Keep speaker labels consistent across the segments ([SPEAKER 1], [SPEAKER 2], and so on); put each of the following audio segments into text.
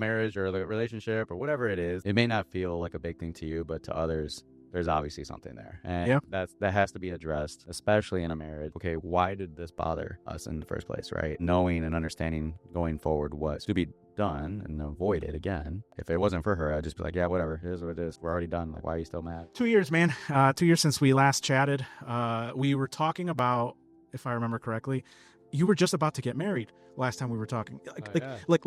[SPEAKER 1] marriage or the relationship or whatever it is, it may not feel like a big thing to you, but to others, there's obviously something there. And that has to be addressed, especially in a marriage. Okay, why did this bother us in the first place, right? Knowing and understanding going forward what's to be done and avoid it again. If it wasn't for her, I'd just be like, yeah, whatever. Here's what it is. We're already done. Like, why are you still mad?
[SPEAKER 2] 2 years, man. 2 years since we last chatted. We were talking about, if I remember correctly, you were just about to get married last time we were talking. Like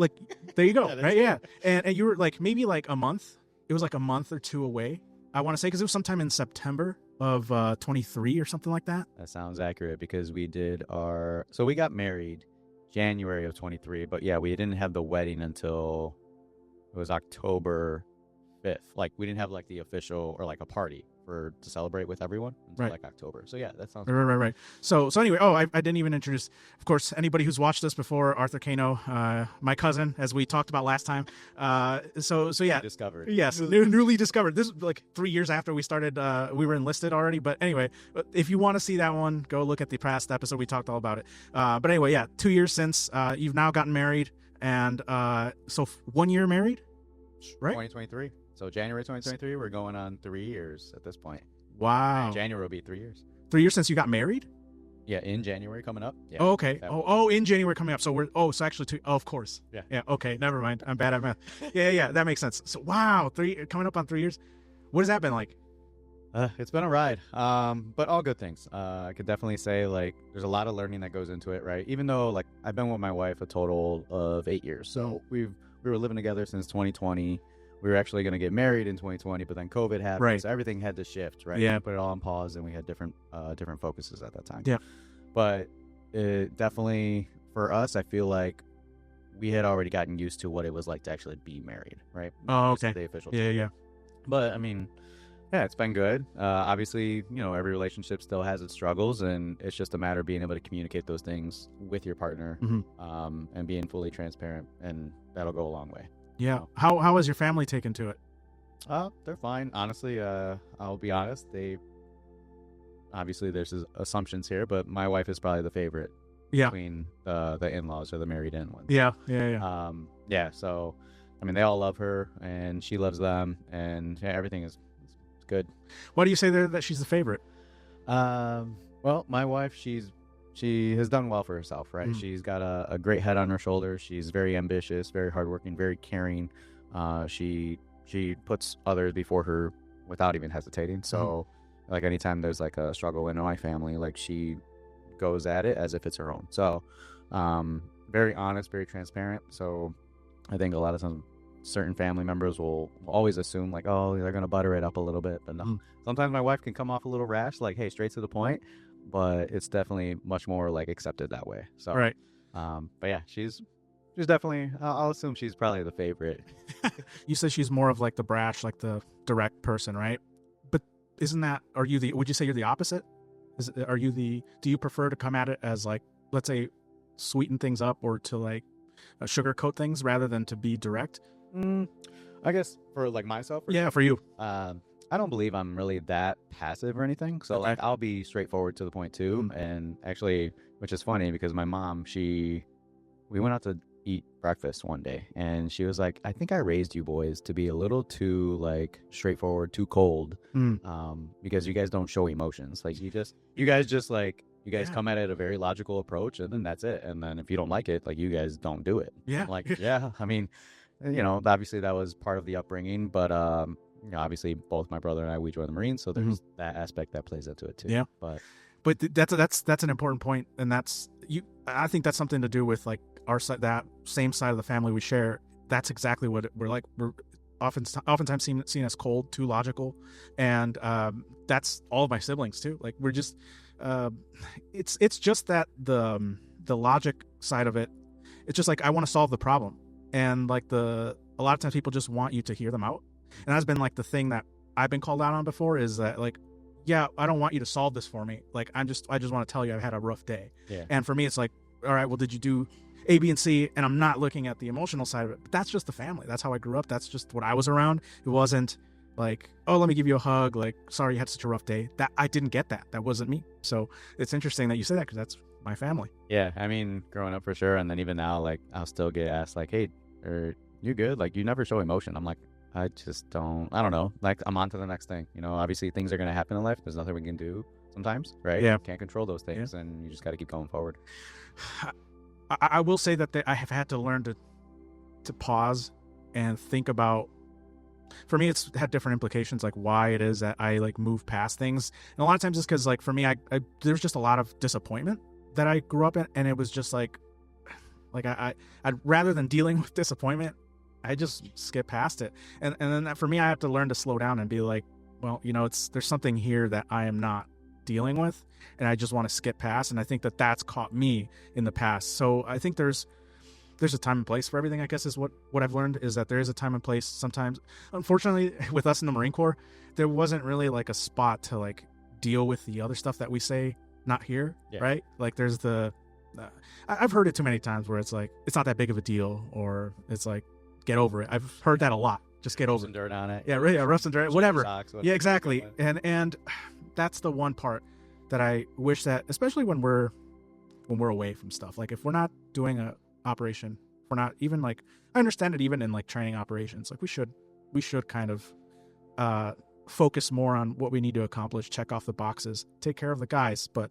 [SPEAKER 2] there you go. Right? Yeah. And you were like, maybe like a month. It was like a month or two away, I want to say, because it was sometime in September of 23 or something like that.
[SPEAKER 1] That sounds accurate, because we got married January of 23, but yeah, we didn't have the wedding until it was October 5th. Like, we didn't have like the official or like a party to celebrate with everyone until like October. So yeah, that sounds
[SPEAKER 2] right. So anyway, I didn't even introduce, of course, anybody who's watched this before. Arthur Cano, my cousin, as we talked about last time. So yeah,
[SPEAKER 1] discovered.
[SPEAKER 2] Yes, newly discovered. This is like 3 years after we started. We were enlisted already. But anyway, if you want to see that one, go look at the past episode. We talked all about it. But anyway, yeah, 2 years since you've now gotten married, and so 1 year married, right?
[SPEAKER 1] 2023. So January 2023, we're going on 3 years at this point.
[SPEAKER 2] Wow.
[SPEAKER 1] January will be 3 years.
[SPEAKER 2] 3 years since you got married?
[SPEAKER 1] Yeah, in January coming up. Yeah.
[SPEAKER 2] Oh, okay. In January coming up. So so actually of course.
[SPEAKER 1] Yeah.
[SPEAKER 2] Yeah. Okay. Never mind. I'm bad at math. Yeah. That makes sense. So wow, coming up on 3 years. What has that been like?
[SPEAKER 1] It's been a ride, but all good things. I could definitely say, like, there's a lot of learning that goes into it, right? Even though, like, I've been with my wife a total of 8 years. So we were living together since 2020. We were actually going to get married in 2020, but then COVID happened,
[SPEAKER 2] right.
[SPEAKER 1] So everything had to shift, right?
[SPEAKER 2] Yeah.
[SPEAKER 1] We put it all on pause, and we had different focuses at that time.
[SPEAKER 2] Yeah.
[SPEAKER 1] But it definitely, for us, I feel like we had already gotten used to what it was like to actually be married, right?
[SPEAKER 2] Oh, okay.
[SPEAKER 1] The official
[SPEAKER 2] Yeah.
[SPEAKER 1] But I mean, yeah, it's been good. Obviously, every relationship still has its struggles, and it's just a matter of being able to communicate those things with your partner, and being fully transparent, and that'll go a long way.
[SPEAKER 2] Yeah. How has your family taken to it?
[SPEAKER 1] They're fine. Honestly, I'll be honest. Obviously there's assumptions here, but my wife is probably the favorite between the in-laws or the married-in ones.
[SPEAKER 2] Yeah.
[SPEAKER 1] So, I mean, they all love her, and she loves them, and everything is good.
[SPEAKER 2] Why do you say that she's the favorite?
[SPEAKER 1] Well, my wife, she has done well for herself, right? She's got a great head on her shoulders. She's very ambitious, very hardworking, very caring. She puts others before her without even hesitating. So, like, anytime there's like a struggle in my family, like, she goes at it as if it's her own. So, very honest, very transparent. So, I think a lot of times certain family members will always assume, like, oh, they're gonna butter it up a little bit, but no. Sometimes my wife can come off a little rash, like, hey, straight to the point. But it's definitely much more like accepted that way. So,
[SPEAKER 2] right.
[SPEAKER 1] But yeah, she's definitely, I'll assume she's probably the favorite.
[SPEAKER 2] You said she's more of like the brash, like the direct person, right? But would you say you're the opposite? Do you prefer to come at it as, like, let's say, sweeten things up, or to like sugarcoat things rather than to be direct?
[SPEAKER 1] I guess for like myself.
[SPEAKER 2] Yeah, for you.
[SPEAKER 1] I don't believe I'm really that passive or anything. So like, I'll be straightforward to the point too. And actually, which is funny, because my mom, we went out to eat breakfast one day, and she was like, I think I raised you boys to be a little too like straightforward, too cold, because you guys don't show emotions. Like, you guys come at it a very logical approach, and then that's it. And then if you don't like it, like, you guys don't do it.
[SPEAKER 2] Yeah.
[SPEAKER 1] Like, yeah, I mean, obviously that was part of the upbringing, but obviously both my brother and I, we joined the Marines, so there's that aspect that plays into it too.
[SPEAKER 2] Yeah. But that's an important point, and I think that's something to do with, like, our side, that same side of the family we share. That's exactly what we're like. We're oftentimes seen as cold, too logical, and that's all of my siblings too. Like, we're just it's just that the logic side of it. It's just like, I want to solve the problem, and like a lot of times people just want you to hear them out. And that's been like the thing that I've been called out on before, is that, like, yeah, I don't want you to solve this for me. Like, I just want to tell you I've had a rough day.
[SPEAKER 1] Yeah.
[SPEAKER 2] And for me, it's like, all right, well, did you do A, B, and C? And I'm not looking at the emotional side of it. But that's just the family. That's how I grew up. That's just what I was around. It wasn't like, oh, let me give you a hug. Like, sorry you had such a rough day. That I didn't get that. That wasn't me. So it's interesting that you say that, because that's my family.
[SPEAKER 1] Yeah, I mean, growing up for sure, and then even now, like, I'll still get asked, like, hey, or you good? Like, you never show emotion. I'm like, I don't know. Like, I'm on to the next thing. Obviously things are going to happen in life. There's nothing we can do sometimes, right?
[SPEAKER 2] Yeah.
[SPEAKER 1] You can't control those things, and you just got to keep going forward.
[SPEAKER 2] I will say that I have had to learn to pause and think about. For me, it's had different implications, like why it is that I like move past things. And a lot of times it's because, like, for me, I there's just a lot of disappointment that I grew up in, and it was just like I'd rather than dealing with disappointment, I just skip past it. And then for me, I have to learn to slow down and be like, well, there's something here that I am not dealing with, and I just want to skip past. And I think that's caught me in the past. So I think there's a time and place for everything, I guess, is what I've learned, is that there is a time and place sometimes. Unfortunately, with us in the Marine Corps, there wasn't really like a spot to like deal with the other stuff that we say not here, right? Like there's I've heard it too many times where it's like, it's not that big of a deal, or it's like, get over it. I've heard that a lot. Just get over it.
[SPEAKER 1] Some dirt on it.
[SPEAKER 2] Yeah, right. Yeah, rub some dirt, whatever.
[SPEAKER 1] Socks,
[SPEAKER 2] Yeah, exactly. And that's the one part that I wish that, especially when we're away from stuff, like if we're not doing a operation, we're not even like, I understand it even in like training operations, like we should kind of focus more on what we need to accomplish, check off the boxes, take care of the guys, but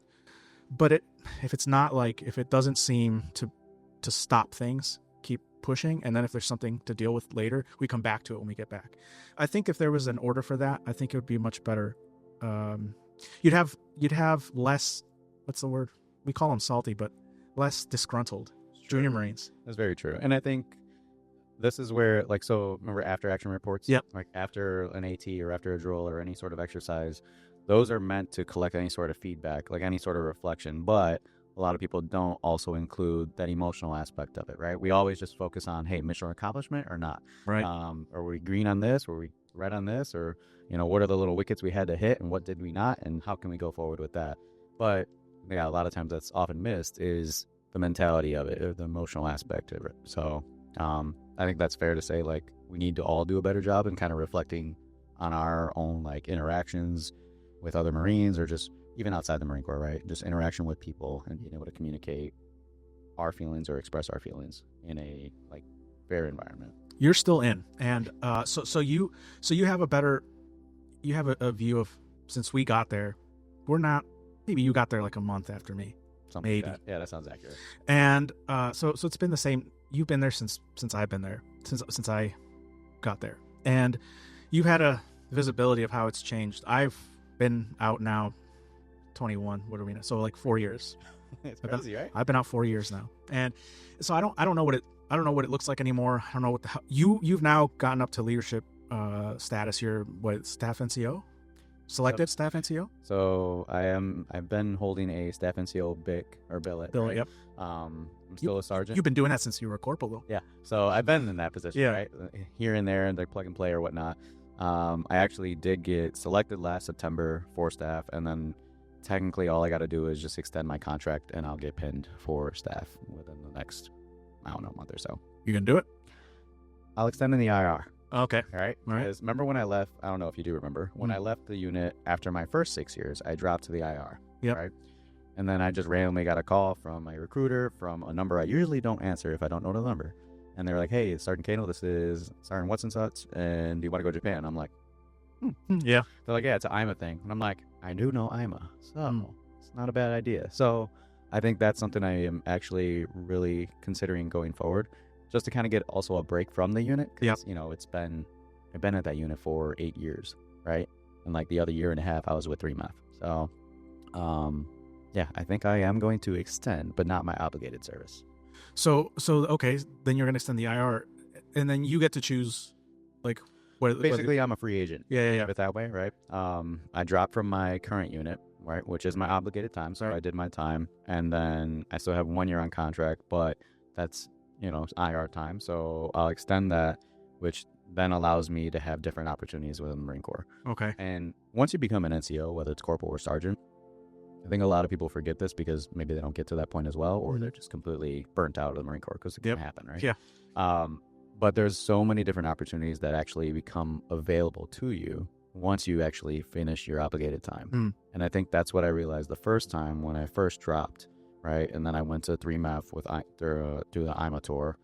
[SPEAKER 2] if it's not like, if it doesn't seem to stop things, keep pushing, and then if there's something to deal with later, we come back to it when we get back. I think if there was an order for that, I think it would be much better. You'd have less, what's the word, we call them salty, but less disgruntled junior Marines.
[SPEAKER 1] That's very true. And I think this is where, like, so remember after action reports?
[SPEAKER 2] Yep.
[SPEAKER 1] Like after an AT or after a drill or any sort of exercise, those are meant to collect any sort of feedback, like any sort of reflection. But a lot of people don't also include that emotional aspect of it, right? We always just focus on, hey, mission accomplishment or not.
[SPEAKER 2] Right.
[SPEAKER 1] Are we green on this? Were we red on this? Or, what are the little wickets we had to hit and what did we not? And how can we go forward with that? But yeah, a lot of times that's often missed is the mentality of it, or the emotional aspect of it. So I think that's fair to say, like, we need to all do a better job in kind of reflecting on our own, like, interactions with other Marines, or just even outside the Marine Corps, right? Just interaction with people and being able to communicate our feelings or express our feelings in a, like, fair environment.
[SPEAKER 2] You're still in, and so you have a view of, since we got there, we're not, maybe you got there like a month after me.
[SPEAKER 1] Something
[SPEAKER 2] maybe.
[SPEAKER 1] Like that. Yeah, that sounds accurate.
[SPEAKER 2] And so it's been the same. You've been there since I've been there, since I got there, and you've had a visibility of how it's changed. I've been out now 21. What are we now? So like 4 years.
[SPEAKER 1] It's crazy, right?
[SPEAKER 2] I've been out 4 years now, and so I don't know what it looks like anymore. I don't know what you've now gotten up to leadership status. You're what, staff NCO? Selected staff NCO?
[SPEAKER 1] So I've been holding a staff NCO billet.
[SPEAKER 2] Right? Yep.
[SPEAKER 1] I'm still a sergeant.
[SPEAKER 2] You've been doing that since you were a corporal, though.
[SPEAKER 1] Yeah. So I've been in that position, right? Here and there, and like plug and play or whatnot. I actually did get selected last September for staff, and then technically all I got to do is just extend my contract, and I'll get pinned for staff within the next, I don't know, month or so.
[SPEAKER 2] You gonna do it?
[SPEAKER 1] I'll extend in the IR.
[SPEAKER 2] Okay.
[SPEAKER 1] All right. Because remember when I left, I don't know if you do remember, when I left the unit after my first 6 years, I dropped to the IR.
[SPEAKER 2] Yep.
[SPEAKER 1] Right. And then I just randomly got a call from my recruiter from a number I usually don't answer if I don't know the number. And they're like, hey, Sergeant Cano, this is Sergeant what's and such, and do you want to go to Japan? I'm like,
[SPEAKER 2] yeah.
[SPEAKER 1] They're like, yeah, it's an IMA thing. And I'm like, I do know IMA, so it's not a bad idea. So I think that's something I am actually really considering going forward, just to kind of get also a break from the unit. Because, I've been at that unit for 8 years, right? And like the other year and a half, I was with 3MEF. So, yeah, I think I am going to extend, but not my obligated service.
[SPEAKER 2] So okay, then you're going to extend the IR, and then you get to choose, like,
[SPEAKER 1] Basically, I'm a free agent.
[SPEAKER 2] Yeah.
[SPEAKER 1] It that way, right? I dropped from my current unit, right, which is my obligated time. So I did my time, and then I still have 1 year on contract, but that's, IR time. So I'll extend that, which then allows me to have different opportunities within the Marine Corps.
[SPEAKER 2] Okay.
[SPEAKER 1] And once you become an NCO, whether it's corporal or sergeant, I think a lot of people forget this because maybe they don't get to that point as well, or they're just completely burnt out of the Marine Corps, because it can happen, right?
[SPEAKER 2] Yeah.
[SPEAKER 1] But there's so many different opportunities that actually become available to you once you actually finish your obligated time. And I think that's what I realized the first time when I first dropped, right? And then I went to 3MEF through the IMA tour.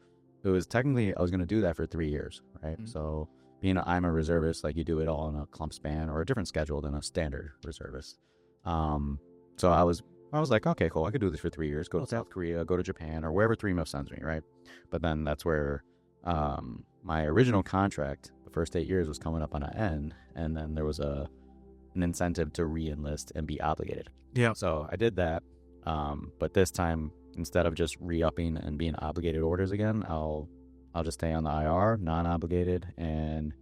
[SPEAKER 1] it was technically, I was going to do that for 3 years, right?
[SPEAKER 2] Mm-hmm.
[SPEAKER 1] So I'm a reservist, like you do it all in a clump span or a different schedule than a standard reservist. So I was like, okay, cool. I could do this for 3 years, go to South Korea, go to Japan, or wherever 3 months sends me, right? But then that's where my original contract, the first 8 years, was coming up on an end, and then there was an incentive to re-enlist and be obligated.
[SPEAKER 2] Yeah.
[SPEAKER 1] So I did that, but this time, instead of just re-upping and being obligated orders again, I'll just stay on the IR, non-obligated, and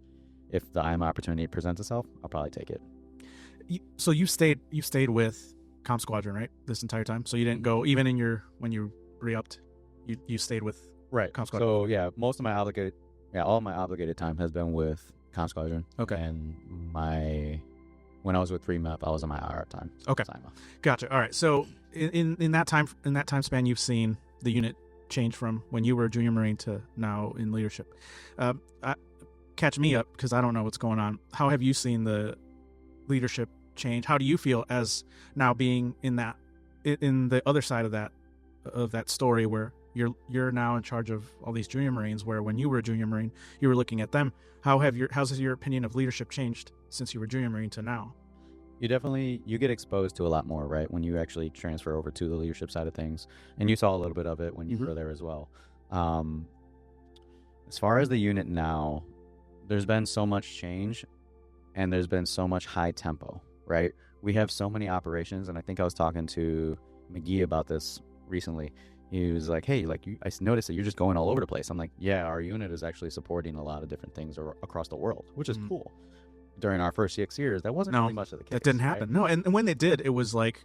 [SPEAKER 1] if the IM opportunity presents itself, I'll probably take it.
[SPEAKER 2] So you stayed with Comp Squadron, right, this entire time? So you didn't go, even in when you re-upped, you stayed with Comp Squadron.
[SPEAKER 1] So yeah, all of my obligated time has been with Comp Squadron.
[SPEAKER 2] Okay.
[SPEAKER 1] And when I was with 3MEP, I was on my IR time.
[SPEAKER 2] Okay. Gotcha. All right. So in that time span, you've seen the unit change from when you were a junior Marine to now in leadership. Catch me up, because I don't know what's going on. How have you seen the leadership change? How do you feel as now being in the other side of that story, where you're now in charge of all these junior Marines, where when you were a junior Marine, you were looking at them? How's your opinion of leadership changed since you were junior Marine to now?
[SPEAKER 1] You get exposed to a lot more, right, when you actually transfer over to the leadership side of things, and you saw a little bit of it when you were there as well. As far as the unit now, there's been so much change, and there's been so much high tempo, right? We have so many operations, and I think I was talking to McGee about this recently. He was like, hey, I noticed that you're just going all over the place. I'm like, yeah, our unit is actually supporting a lot of different things across the world, which is cool. During our first 6 years, that wasn't really much of the case.
[SPEAKER 2] That didn't happen. Right? No, and when they did, it was like,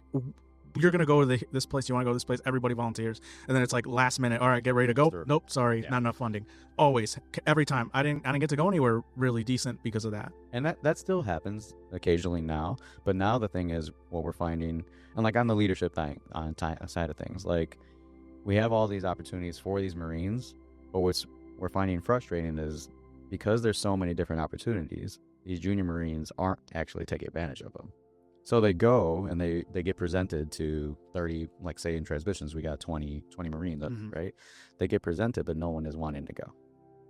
[SPEAKER 2] you're going to go to this place, you want to go to this place, everybody volunteers. And then it's like last minute, all right, get ready to go. Sure. Nope, sorry, not enough funding. Always, every time. I didn't get to go anywhere really decent because of that.
[SPEAKER 1] And that still happens occasionally now. But now the thing is, what we're finding, and like on the leadership side of things, like we have all these opportunities for these Marines, but what's we're finding frustrating is because there's so many different opportunities, these junior Marines aren't actually taking advantage of them. So they go and they get presented to 30, like say in transmissions, we got 20 Marines, right? They get presented, but no one is wanting to go.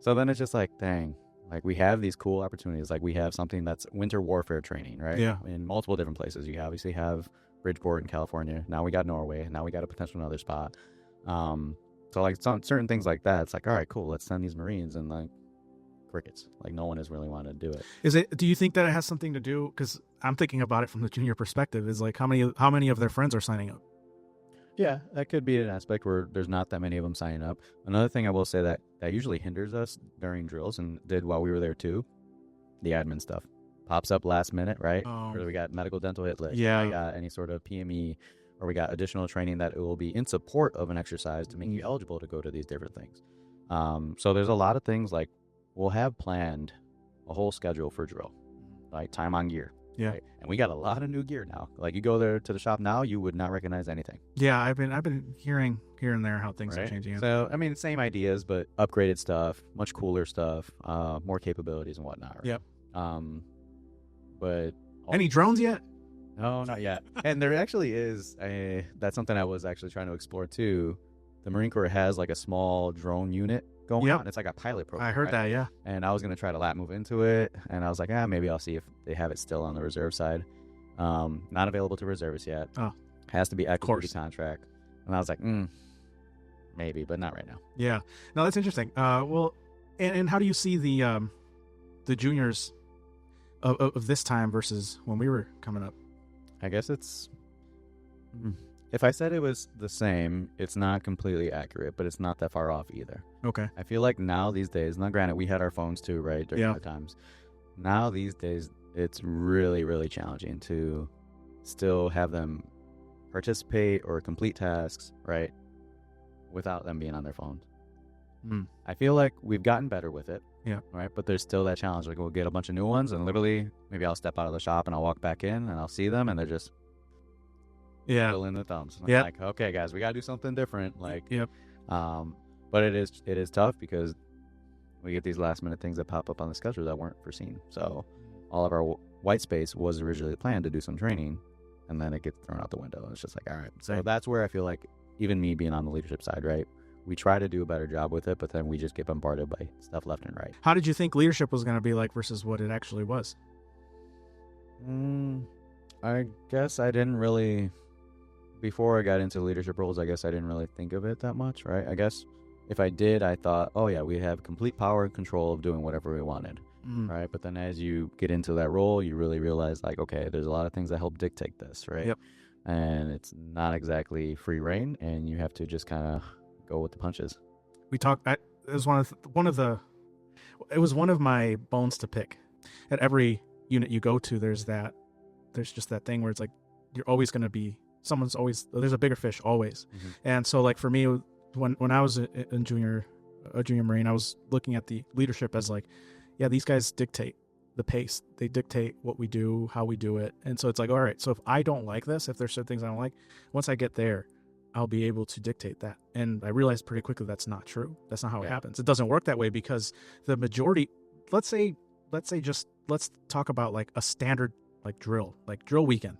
[SPEAKER 1] So then it's just like, dang, like we have these cool opportunities. Like we have something that's winter warfare training, right?
[SPEAKER 2] Yeah.
[SPEAKER 1] In multiple different places. You obviously have Bridgeport in California. Now we got Norway. Now we got a potential another spot. So like certain things like that, it's like, all right, cool, let's send these Marines, and like crickets. Like no one has really wanted to do it.
[SPEAKER 2] Do you think that it has something to do, because I'm thinking about it from the junior perspective, is like how many of their friends are signing up?
[SPEAKER 1] Yeah, that could be an aspect where there's not that many of them signing up. Another thing I will say that usually hinders us during drills, and did while we were there too, the admin stuff pops up last minute, right? Or we got medical dental hit list.
[SPEAKER 2] Yeah.
[SPEAKER 1] We got any sort of PME, or we got additional training that it will be in support of an exercise to make you eligible to go to these different things. So there's a lot of things, like we'll have planned a whole schedule for drill, like time on gear.
[SPEAKER 2] Yeah.
[SPEAKER 1] Right? And we got a lot of new gear now. Like you go there to the shop now, you would not recognize anything.
[SPEAKER 2] Yeah, I've been hearing here and there how things are changing.
[SPEAKER 1] So I mean, same ideas, but upgraded stuff, much cooler stuff, more capabilities and whatnot. Right?
[SPEAKER 2] Yep.
[SPEAKER 1] But
[SPEAKER 2] any drones yet?
[SPEAKER 1] No, not yet. And there actually is that's something I was actually trying to explore too. The Marine Corps has like a small drone unit going on. It's like a pilot program.
[SPEAKER 2] I heard that, yeah.
[SPEAKER 1] And I was going to try to lap move into it, and I was like, maybe I'll see if they have it still on the reserve side. Not available to reservists yet.
[SPEAKER 2] Oh.
[SPEAKER 1] Has to be active duty contract. And I was like, maybe, but not right now.
[SPEAKER 2] Yeah. No, that's interesting. Well, and how do you see the juniors of this time versus when we were coming up?
[SPEAKER 1] I guess it's... If I said it was the same, it's not completely accurate, but it's not that far off either.
[SPEAKER 2] Okay.
[SPEAKER 1] I feel like now these days, now granted, we had our phones too, right, during the times. Now these days, it's really, really challenging to still have them participate or complete tasks, right, without them being on their phones. I feel like we've gotten better with it.
[SPEAKER 2] Yeah.
[SPEAKER 1] Right, but there's still that challenge. Like we'll get a bunch of new ones, and literally, maybe I'll step out of the shop and I'll walk back in and I'll see them, and they're just... fill in the thumbs. Yeah. Like, okay, guys, we gotta do something different. Like, but it is tough because we get these last minute things that pop up on the schedule that weren't foreseen. So all of our white space was originally planned to do some training, and then it gets thrown out the window. It's just like, all right. So that's where I feel like even me being on the leadership side, right, we try to do a better job with it, but then we just get bombarded by stuff left and right.
[SPEAKER 2] How did you think leadership was going to be like versus what it actually was?
[SPEAKER 1] I guess I didn't really, before I got into leadership roles, I guess I didn't really think of it that much, right? I guess if I did, I thought, oh yeah, we have complete power and control of doing whatever we wanted, right? But then as you get into that role, you really realize, like, okay, there's a lot of things that help dictate this, right?
[SPEAKER 2] Yep.
[SPEAKER 1] And it's not exactly free reign, and you have to just kind of go with the punches.
[SPEAKER 2] We talked. It was one of my bones to pick. At every unit you go to, there's just that thing where it's like you're always going to be there's a bigger fish always. And so, like, for me, when I was a junior Marine, I was looking at the leadership as like, yeah, these guys dictate the pace. They dictate what we do, how we do it. And so it's like, all right, so if I don't like this, if there's certain things I don't like, once I get there, I'll be able to dictate that. And I realized pretty quickly that's not true. That's not how it happens. It doesn't work that way, because the majority, let's talk about like a standard like drill weekend.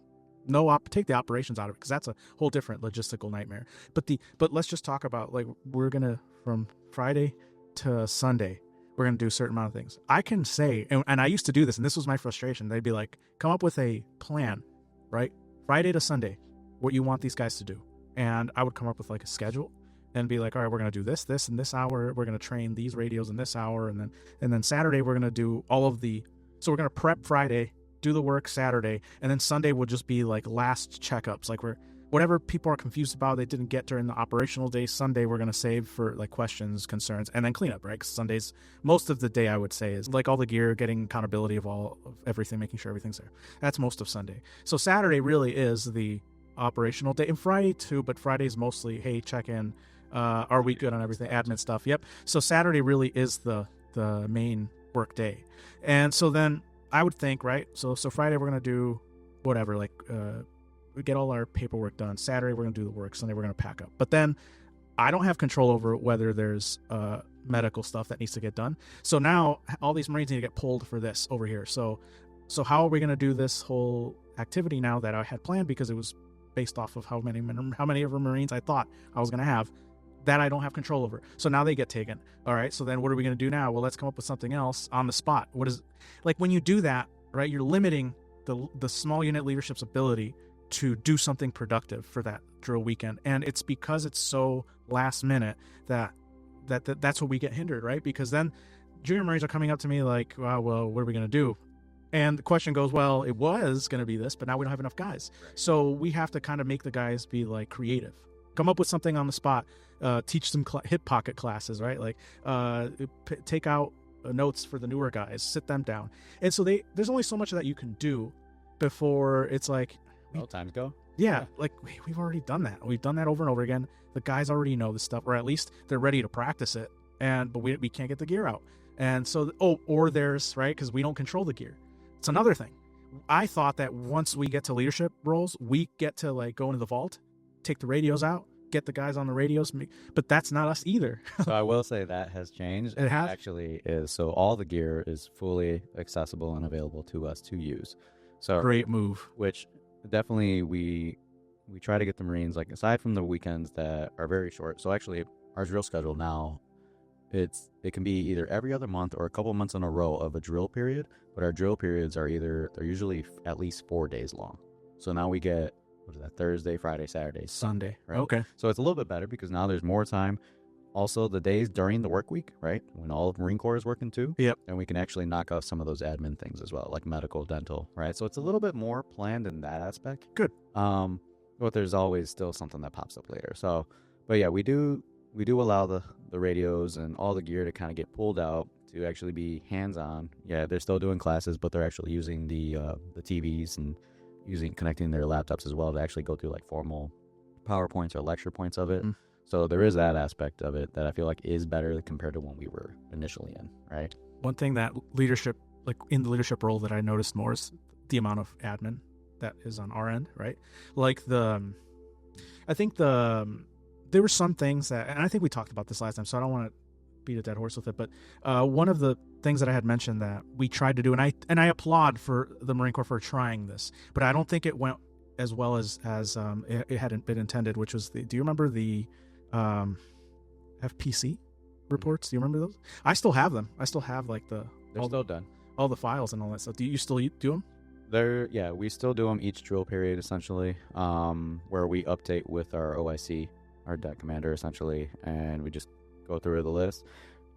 [SPEAKER 2] Take the operations out of it, because that's a whole different logistical nightmare. But let's just talk about, like, we're gonna, from Friday to Sunday, we're gonna do a certain amount of things. I can say, and I used to do this, and this was my frustration. They'd be like, come up with a plan, right? Friday to Sunday, what you want these guys to do. And I would come up with like a schedule and be like, all right, we're gonna do this in this hour. We're gonna train these radios in this hour, and then Saturday we're gonna do so we're gonna prep Friday, do the work Saturday, and then Sunday will just be like last checkups, like whatever people are confused about, they didn't get during the operational day, Sunday we're going to save for like questions, concerns, and then cleanup, right? Because Sundays, most of the day I would say is like all the gear, getting accountability of everything, making sure everything's there. That's most of Sunday. So Saturday really is the operational day, and Friday too, but Friday's mostly, hey, check in, are we good on everything, admin stuff. Yep. So Saturday really is the main work day. And so then I would think, right, so Friday we're going to do whatever, like we get all our paperwork done. Saturday we're going to do the work. Sunday we're going to pack up. But then I don't have control over whether there's medical stuff that needs to get done. So now all these Marines need to get pulled for this over here. So how are we going to do this whole activity now that I had planned, because it was based off of how many of our Marines I thought I was going to have, that I don't have control over. So now they get taken. All right, so then what are we going to do now? Well, let's come up with something else on the spot. What is, like, when you do that, right, you're limiting the small unit leadership's ability to do something productive for that drill weekend. And it's because it's so last minute that's what we get hindered, right? Because then junior Marines are coming up to me like, well, what are we going to do? And the question goes, well, it was going to be this, but now we don't have enough guys. So we have to kind of make the guys be like creative, come up with something on the spot, teach some hip pocket classes, right? Like take out notes for the newer guys, sit them down. And so there's only so much that you can do before it's like,
[SPEAKER 1] times go.
[SPEAKER 2] Yeah, like we've already done that. We've done that over and over again. The guys already know this stuff, or at least they're ready to practice it. But we can't get the gear out. And so, or there's, right, because we don't control the gear. It's another thing. I thought that once we get to leadership roles, we get to like go into the vault, take the radios out, get the guys on the radios, but that's not us either.
[SPEAKER 1] So I will say that has changed.
[SPEAKER 2] It has?
[SPEAKER 1] Actually is. So all the gear is fully accessible and available to us to use. So
[SPEAKER 2] great move.
[SPEAKER 1] Which definitely we try to get the Marines, like, aside from the weekends that are very short. So actually our drill schedule now, it can be either every other month or a couple months in a row of a drill period, but our drill periods they're usually at least 4 days long. So now we get, what is that, Thursday, Friday, Saturday,
[SPEAKER 2] Sunday,
[SPEAKER 1] right?
[SPEAKER 2] Okay.
[SPEAKER 1] So it's a little bit better because now there's more time. Also, the days during the work week, right, when all of Marine Corps is working too,
[SPEAKER 2] yep,
[SPEAKER 1] and we can actually knock off some of those admin things as well, like medical, dental, right? So it's a little bit more planned in that aspect.
[SPEAKER 2] Good.
[SPEAKER 1] But there's always still something that pops up later. So, but yeah, we do allow the radios and all the gear to kind of get pulled out to actually be hands-on. Yeah, they're still doing classes, but they're actually using the TVs and connecting their laptops as well to actually go through like formal PowerPoints or lecture points of it. Mm. So there is that aspect of it that I feel like is better compared to when we were initially in, right?
[SPEAKER 2] One thing that leadership, like in the leadership role, that I noticed more is the amount of admin that is on our end, right? Like I think there were some things that, and I think we talked about this last time, so I don't want to beat a dead horse with it, but one of the things that I had mentioned that we tried to do, and I applaud for the Marine Corps for trying this, but I don't think it went as well as it hadn't been intended, which was do you remember the FPC reports. Do you remember those? I still have them. I still have like
[SPEAKER 1] They're still done.
[SPEAKER 2] all the files and all that stuff. Do you still do them?
[SPEAKER 1] We still do them each drill period essentially, where we update with our OIC, our deck commander essentially, and we just go through the list.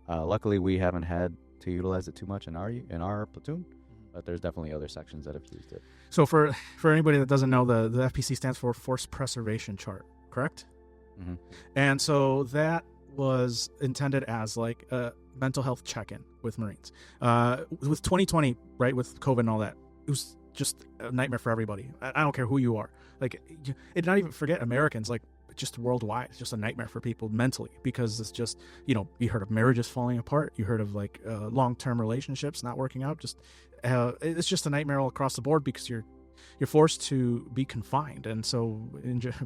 [SPEAKER 1] Luckily, we haven't had to utilize it too much in our platoon, but there's definitely other sections that have used it.
[SPEAKER 2] So for anybody that doesn't know, the FPC stands for Force Preservation Chart, correct?
[SPEAKER 1] Mm-hmm.
[SPEAKER 2] And so that was intended as like a mental health check-in with Marines. With 2020, right, with COVID and all that, it was just a nightmare for everybody. I don't care who you are. Like, and not even forget Americans, like just worldwide, it's just a nightmare for people mentally, because it's just, you heard of marriages falling apart. You heard of like long-term relationships not working out. Just it's just a nightmare all across the board, because you're forced to be confined, and so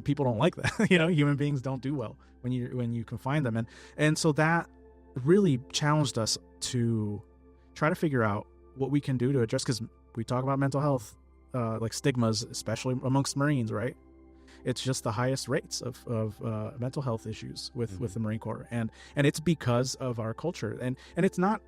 [SPEAKER 2] people don't like that. Human beings don't do well when you confine them, and so that really challenged us to try to figure out what we can do to address, because we talk about mental health, like stigmas, especially amongst Marines, right? It's just the highest rates of mental health issues with the Marine Corps, and it's because of our culture, and it's not.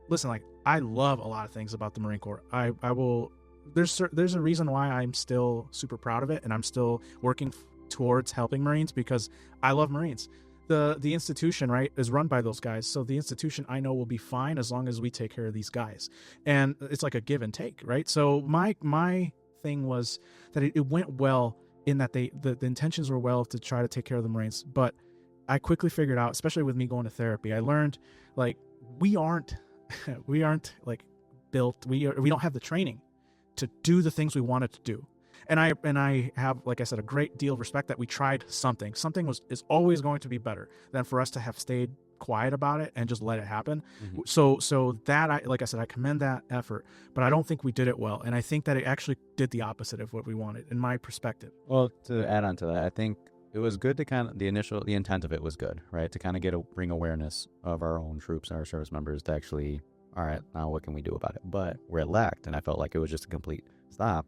[SPEAKER 2] Listen, like, I love a lot of things about the Marine Corps. I will. There's a reason why I'm still super proud of it, and I'm still working towards helping Marines, because I love Marines. The institution, right, is run by those guys, so the institution, I know, will be fine as long as we take care of these guys, and it's like a give and take, right? So my thing was that it went well, in that the intentions were well to try to take care of the Marines, but I quickly figured out, especially with me going to therapy, I learned, like, we aren't like built, we don't have the training to do the things we wanted to do. And I have, like I said, a great deal of respect that we tried something. Something is always going to be better than for us to have stayed quiet about it and just let it happen. Mm-hmm. So that, like I said, I commend that effort, but I don't think we did it well. And I think that it actually did the opposite of what we wanted, in my perspective.
[SPEAKER 1] Well, to add on to that, I think it was good to kind of, the intent of it was good, right? To kind of bring awareness of our own troops and our service members to actually, all right, now what can we do about it? But where it lacked, and I felt like it was just a complete stop,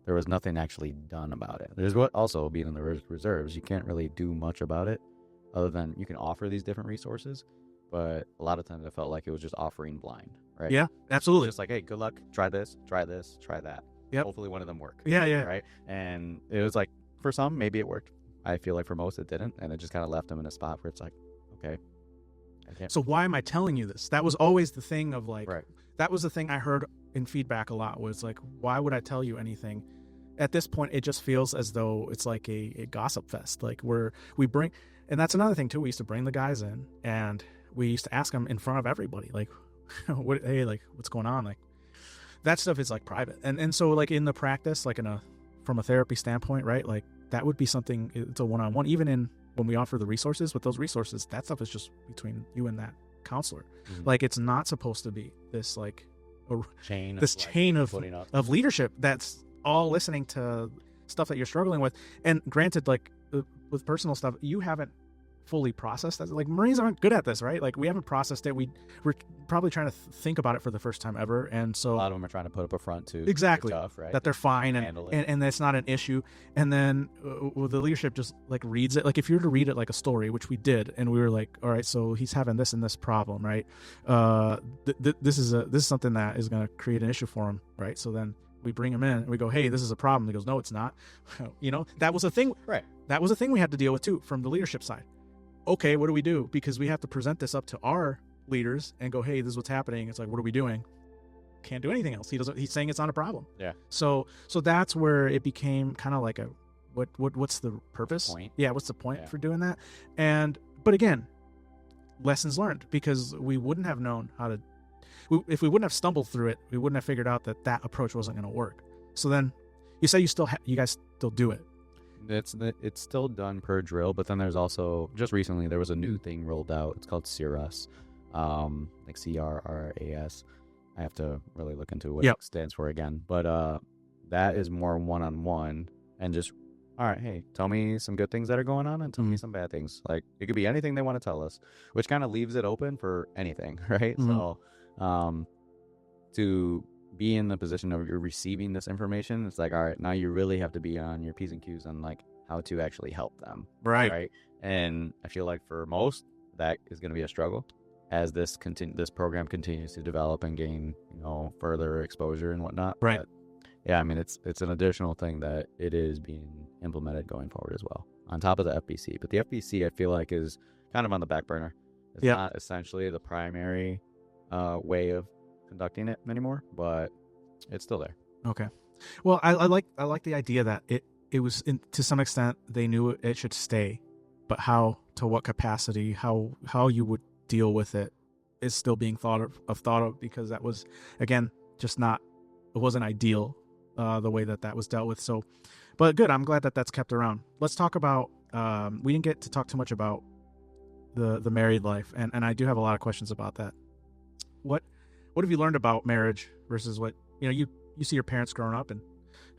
[SPEAKER 1] there was nothing actually done about it. There's what also being in the reserves, you can't really do much about it other than you can offer these different resources. But a lot of times I felt like it was just offering blind, right?
[SPEAKER 2] Yeah, absolutely.
[SPEAKER 1] Just like, hey, good luck. Try this, try that.
[SPEAKER 2] Yep.
[SPEAKER 1] Hopefully one of them work.
[SPEAKER 2] Yeah.
[SPEAKER 1] Right? And it was like, for some, maybe it worked. I feel like for most it didn't. And it just kind of left them in a spot where it's like, okay.
[SPEAKER 2] So why am I telling you this? That was always the thing of like,
[SPEAKER 1] right.
[SPEAKER 2] That was the thing I heard in feedback a lot, was like, why would I tell you anything? At this point, it just feels as though it's like a gossip fest. Like we bring, and that's another thing too. We used to bring the guys in, and we used to ask them in front of everybody, like, hey, like, what's going on? Like, that stuff is like private. And so like in the practice, like from a therapy standpoint, right? Like that would be something, it's a one-on-one, even when we offer the resources, with those resources, that stuff is just between you and that counselor. Mm-hmm. Like, it's not supposed to be this like chain of leadership that's all listening to stuff that you're struggling with. And granted, like with personal stuff, you haven't fully processed that. Like, Marines aren't good at this, right? Like, we haven't processed it. We're probably trying to think about it for the first time ever, and so
[SPEAKER 1] a lot of them are trying to put up a front too.
[SPEAKER 2] Exactly,
[SPEAKER 1] tough, right?
[SPEAKER 2] That they're fine and that's not an issue. And then the leadership just like reads it. Like, if you were to read it like a story, which we did, and we were like, all right, so he's having this and this problem, right? This is something that is going to create an issue for him, right? So then we bring him in and we go, hey, this is a problem. He goes, no, it's not. That was a thing,
[SPEAKER 1] right?
[SPEAKER 2] That was a thing we had to deal with too from the leadership side. Okay, what do we do? Because we have to present this up to our leaders and go, hey, this is what's happening. It's like, what are we doing? Can't do anything else. He's saying it's not a problem.
[SPEAKER 1] Yeah.
[SPEAKER 2] So that's where it became kind of like what's the purpose?
[SPEAKER 1] Point.
[SPEAKER 2] Yeah, what's the point for doing that? But again, lessons learned, because we wouldn't have known how to, if we wouldn't have stumbled through it, we wouldn't have figured out that approach wasn't going to work. So then you say you guys still do it.
[SPEAKER 1] It's still done per drill, but then there's also, just recently there was a new thing rolled out. It's called CRAS, like CRRAS. I have to really look into what it stands for again, but that is more one-on-one and just, all right, hey, tell me some good things that are going on and tell me some bad things. Like, it could be anything they want to tell us, which kind of leaves it open for anything, right? Mm-hmm. So to be in the position of you're receiving this information, it's like, all right, now you really have to be on your P's and Q's on like how to actually help them.
[SPEAKER 2] Right.
[SPEAKER 1] And I feel like for most, that is going to be a struggle as this program continues to develop and gain, further exposure and whatnot.
[SPEAKER 2] Right.
[SPEAKER 1] But yeah, I mean, it's an additional thing that it is being implemented going forward as well, on top of the FBC. But the FBC, I feel like, is kind of on the back burner. It's not essentially the primary way of conducting it anymore, but it's still there.
[SPEAKER 2] Okay. Well, I like the idea that it was to some extent they knew it should stay, but to what capacity, how you would deal with it is still being thought of, because that was, again, just not, it wasn't ideal the way that was dealt with. So, but good. I'm glad that that's kept around. Let's talk about. We didn't get to talk too much about the married life, and I do have a lot of questions about that. What have you learned about marriage versus what you see your parents growing up, and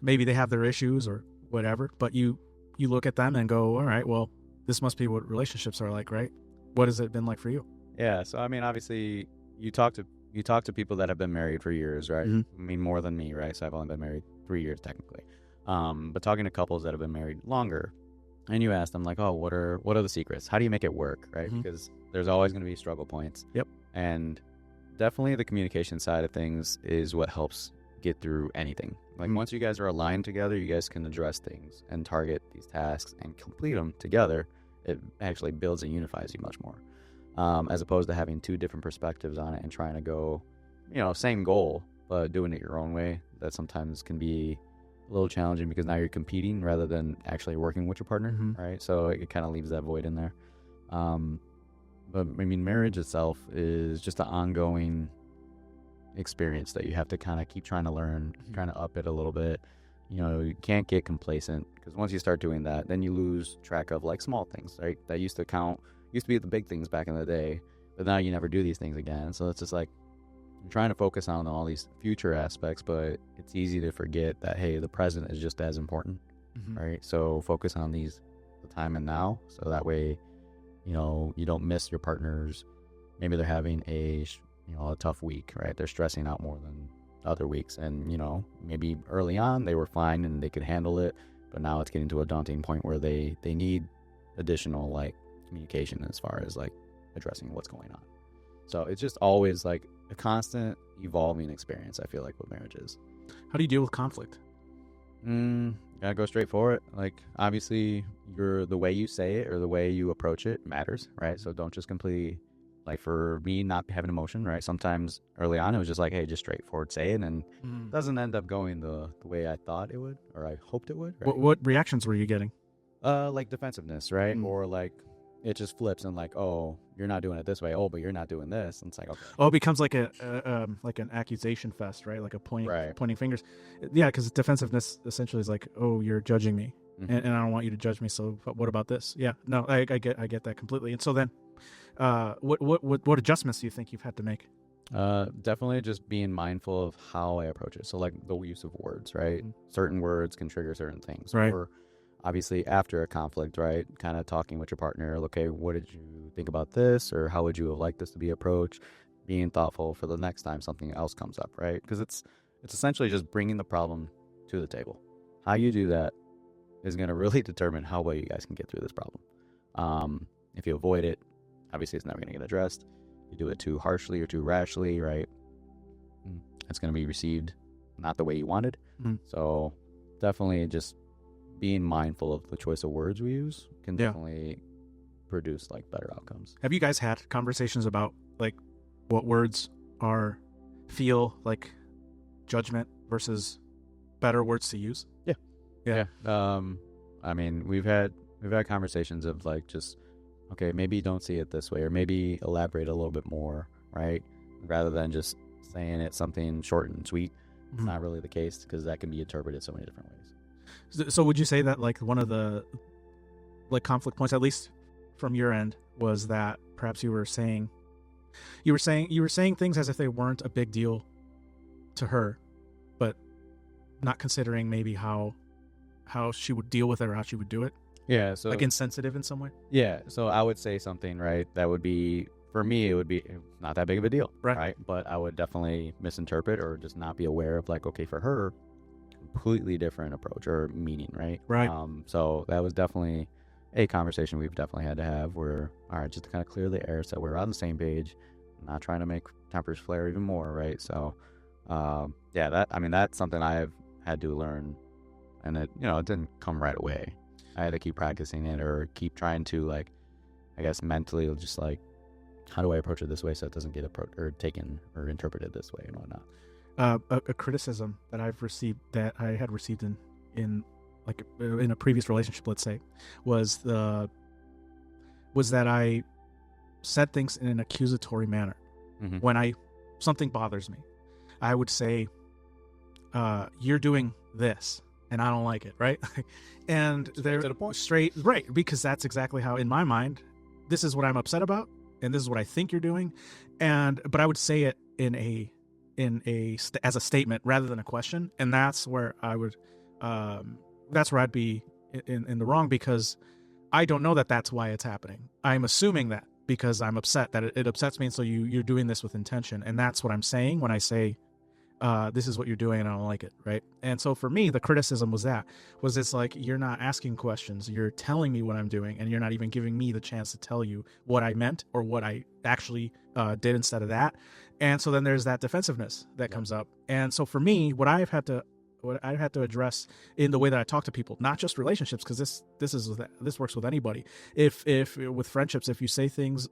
[SPEAKER 2] maybe they have their issues or whatever, but you look at them and go, all right, well, this must be what relationships are like, right? What has it been like for you?
[SPEAKER 1] Yeah, so I mean, obviously, you talk to people that have been married for years, right? Mm-hmm. I mean, more than me, right? So I've only been married 3 years technically, but talking to couples that have been married longer, and you ask them like, oh, what are the secrets? How do you make it work, right? Mm-hmm. Because there's always going to be struggle points.
[SPEAKER 2] Yep.
[SPEAKER 1] And definitely the communication side of things is what helps get through anything. Like, once you guys are aligned together, you guys can address things and target these tasks and complete them together. It actually builds and unifies you much more, as opposed to having two different perspectives on it and trying to go, same goal, but doing it your own way. That sometimes can be a little challenging because now you're competing rather than actually working with your partner, right? So it kind of leaves that void in there. But I mean, marriage itself is just an ongoing experience that you have to kind of keep trying to learn, trying to up it a little bit. You can't get complacent, because once you start doing that, then you lose track of like small things, right? That used to be the big things back in the day, but now you never do these things again. So it's just like you're trying to focus on all these future aspects, but it's easy to forget that, hey, the present is just as important, right? So focus on the time and now, so that way, you don't miss your partners. Maybe they're having a tough week, right? They're stressing out more than other weeks, and maybe early on they were fine and they could handle it, but now it's getting to a daunting point where they need additional like communication as far as like addressing what's going on. So it's just always like a constant evolving experience, I feel like, what marriage is.
[SPEAKER 2] How do you deal with conflict?
[SPEAKER 1] Gotta go straight for it. Like, obviously, the way you say it or the way you approach it matters, right? So don't just completely, like, for me, not having emotion, right? Sometimes early on it was just like, hey, just straightforward say it, and it doesn't end up going the way I thought it would, or I hoped it would, right?
[SPEAKER 2] What reactions were you getting?
[SPEAKER 1] Like defensiveness, right? Or like it just flips and like, oh, you're not doing it this way. Oh, but you're not doing this. And it's like, okay.
[SPEAKER 2] Oh, it becomes like like an accusation fest, right? Like a pointing fingers. Yeah, because defensiveness essentially is like, oh, you're judging me, and I don't want you to judge me. So what about this? Yeah, no, I get that completely. And so then, what adjustments do you think you've had to make?
[SPEAKER 1] Definitely just being mindful of how I approach it. So like the use of words, right? Certain words can trigger certain things,
[SPEAKER 2] right?
[SPEAKER 1] Or obviously after a conflict, right? Kind of talking with your partner, okay, what did you think about this? Or how would you have liked this to be approached? Being thoughtful for the next time something else comes up, right? Because it's essentially just bringing the problem to the table. How you do that is going to really determine how well you guys can get through this problem. If you avoid it, obviously it's never going to get addressed. You do it too harshly or too rashly, right? It's going to be received not the way you wanted. So definitely just being mindful of the choice of words we use can definitely produce like better outcomes.
[SPEAKER 2] Have you guys had conversations about like what words feel like judgment versus better words to use? Yeah.
[SPEAKER 1] I mean, we've had conversations of like, just, okay, maybe don't see it this way, or maybe elaborate a little bit more, right? Rather than just saying it something short and sweet. It's not really the case, because that can be interpreted so many different ways.
[SPEAKER 2] So would you say that like one of the like conflict points, at least from your end, was that perhaps you were saying things as if they weren't a big deal to her, but not considering maybe how she would deal with it or how she would do it?
[SPEAKER 1] Yeah, so
[SPEAKER 2] like insensitive in some way?
[SPEAKER 1] Yeah, so I would say something, right, that would be, for me, it would be not that big of a deal, right? But I would definitely misinterpret or just not be aware of like, okay, for her, completely different approach or meaning, right?
[SPEAKER 2] Right.
[SPEAKER 1] So that was definitely a conversation we've definitely had to have where, all right, just to kind of clear the air so we're on the same page, not trying to make tempers flare even more, right? So, that's something I've had to learn, and it didn't come right away. I had to keep practicing it or keep trying to, like, I guess mentally just like, how do I approach it this way so it doesn't get taken or interpreted this way and whatnot.
[SPEAKER 2] A criticism that I've received, that I had received in a previous relationship, let's say, was that I said things in an accusatory manner.
[SPEAKER 1] Mm-hmm.
[SPEAKER 2] When something bothers me, I would say, "You're doing this, and I don't like it," right? And they're
[SPEAKER 1] to the point.
[SPEAKER 2] Straight, right? Because that's exactly how, in my mind, this is what I'm upset about, and this is what I think you're doing, but I would say it as a statement rather than a question, and that's where I'd be in the wrong, because I don't know that that's why it's happening. I'm assuming that because I'm upset, that it upsets me, and so you're doing this with intention, and that's what I'm saying when I say, this is what you're doing and I don't like it, right? And so for me, the criticism was it's like, you're not asking questions, you're telling me what I'm doing, and you're not even giving me the chance to tell you what I meant or what I actually did instead of that. And so then there's that defensiveness that comes up. And so for me, what I've had to address in the way that I talk to people, not just relationships, because this works with anybody. If with friendships, if you say things,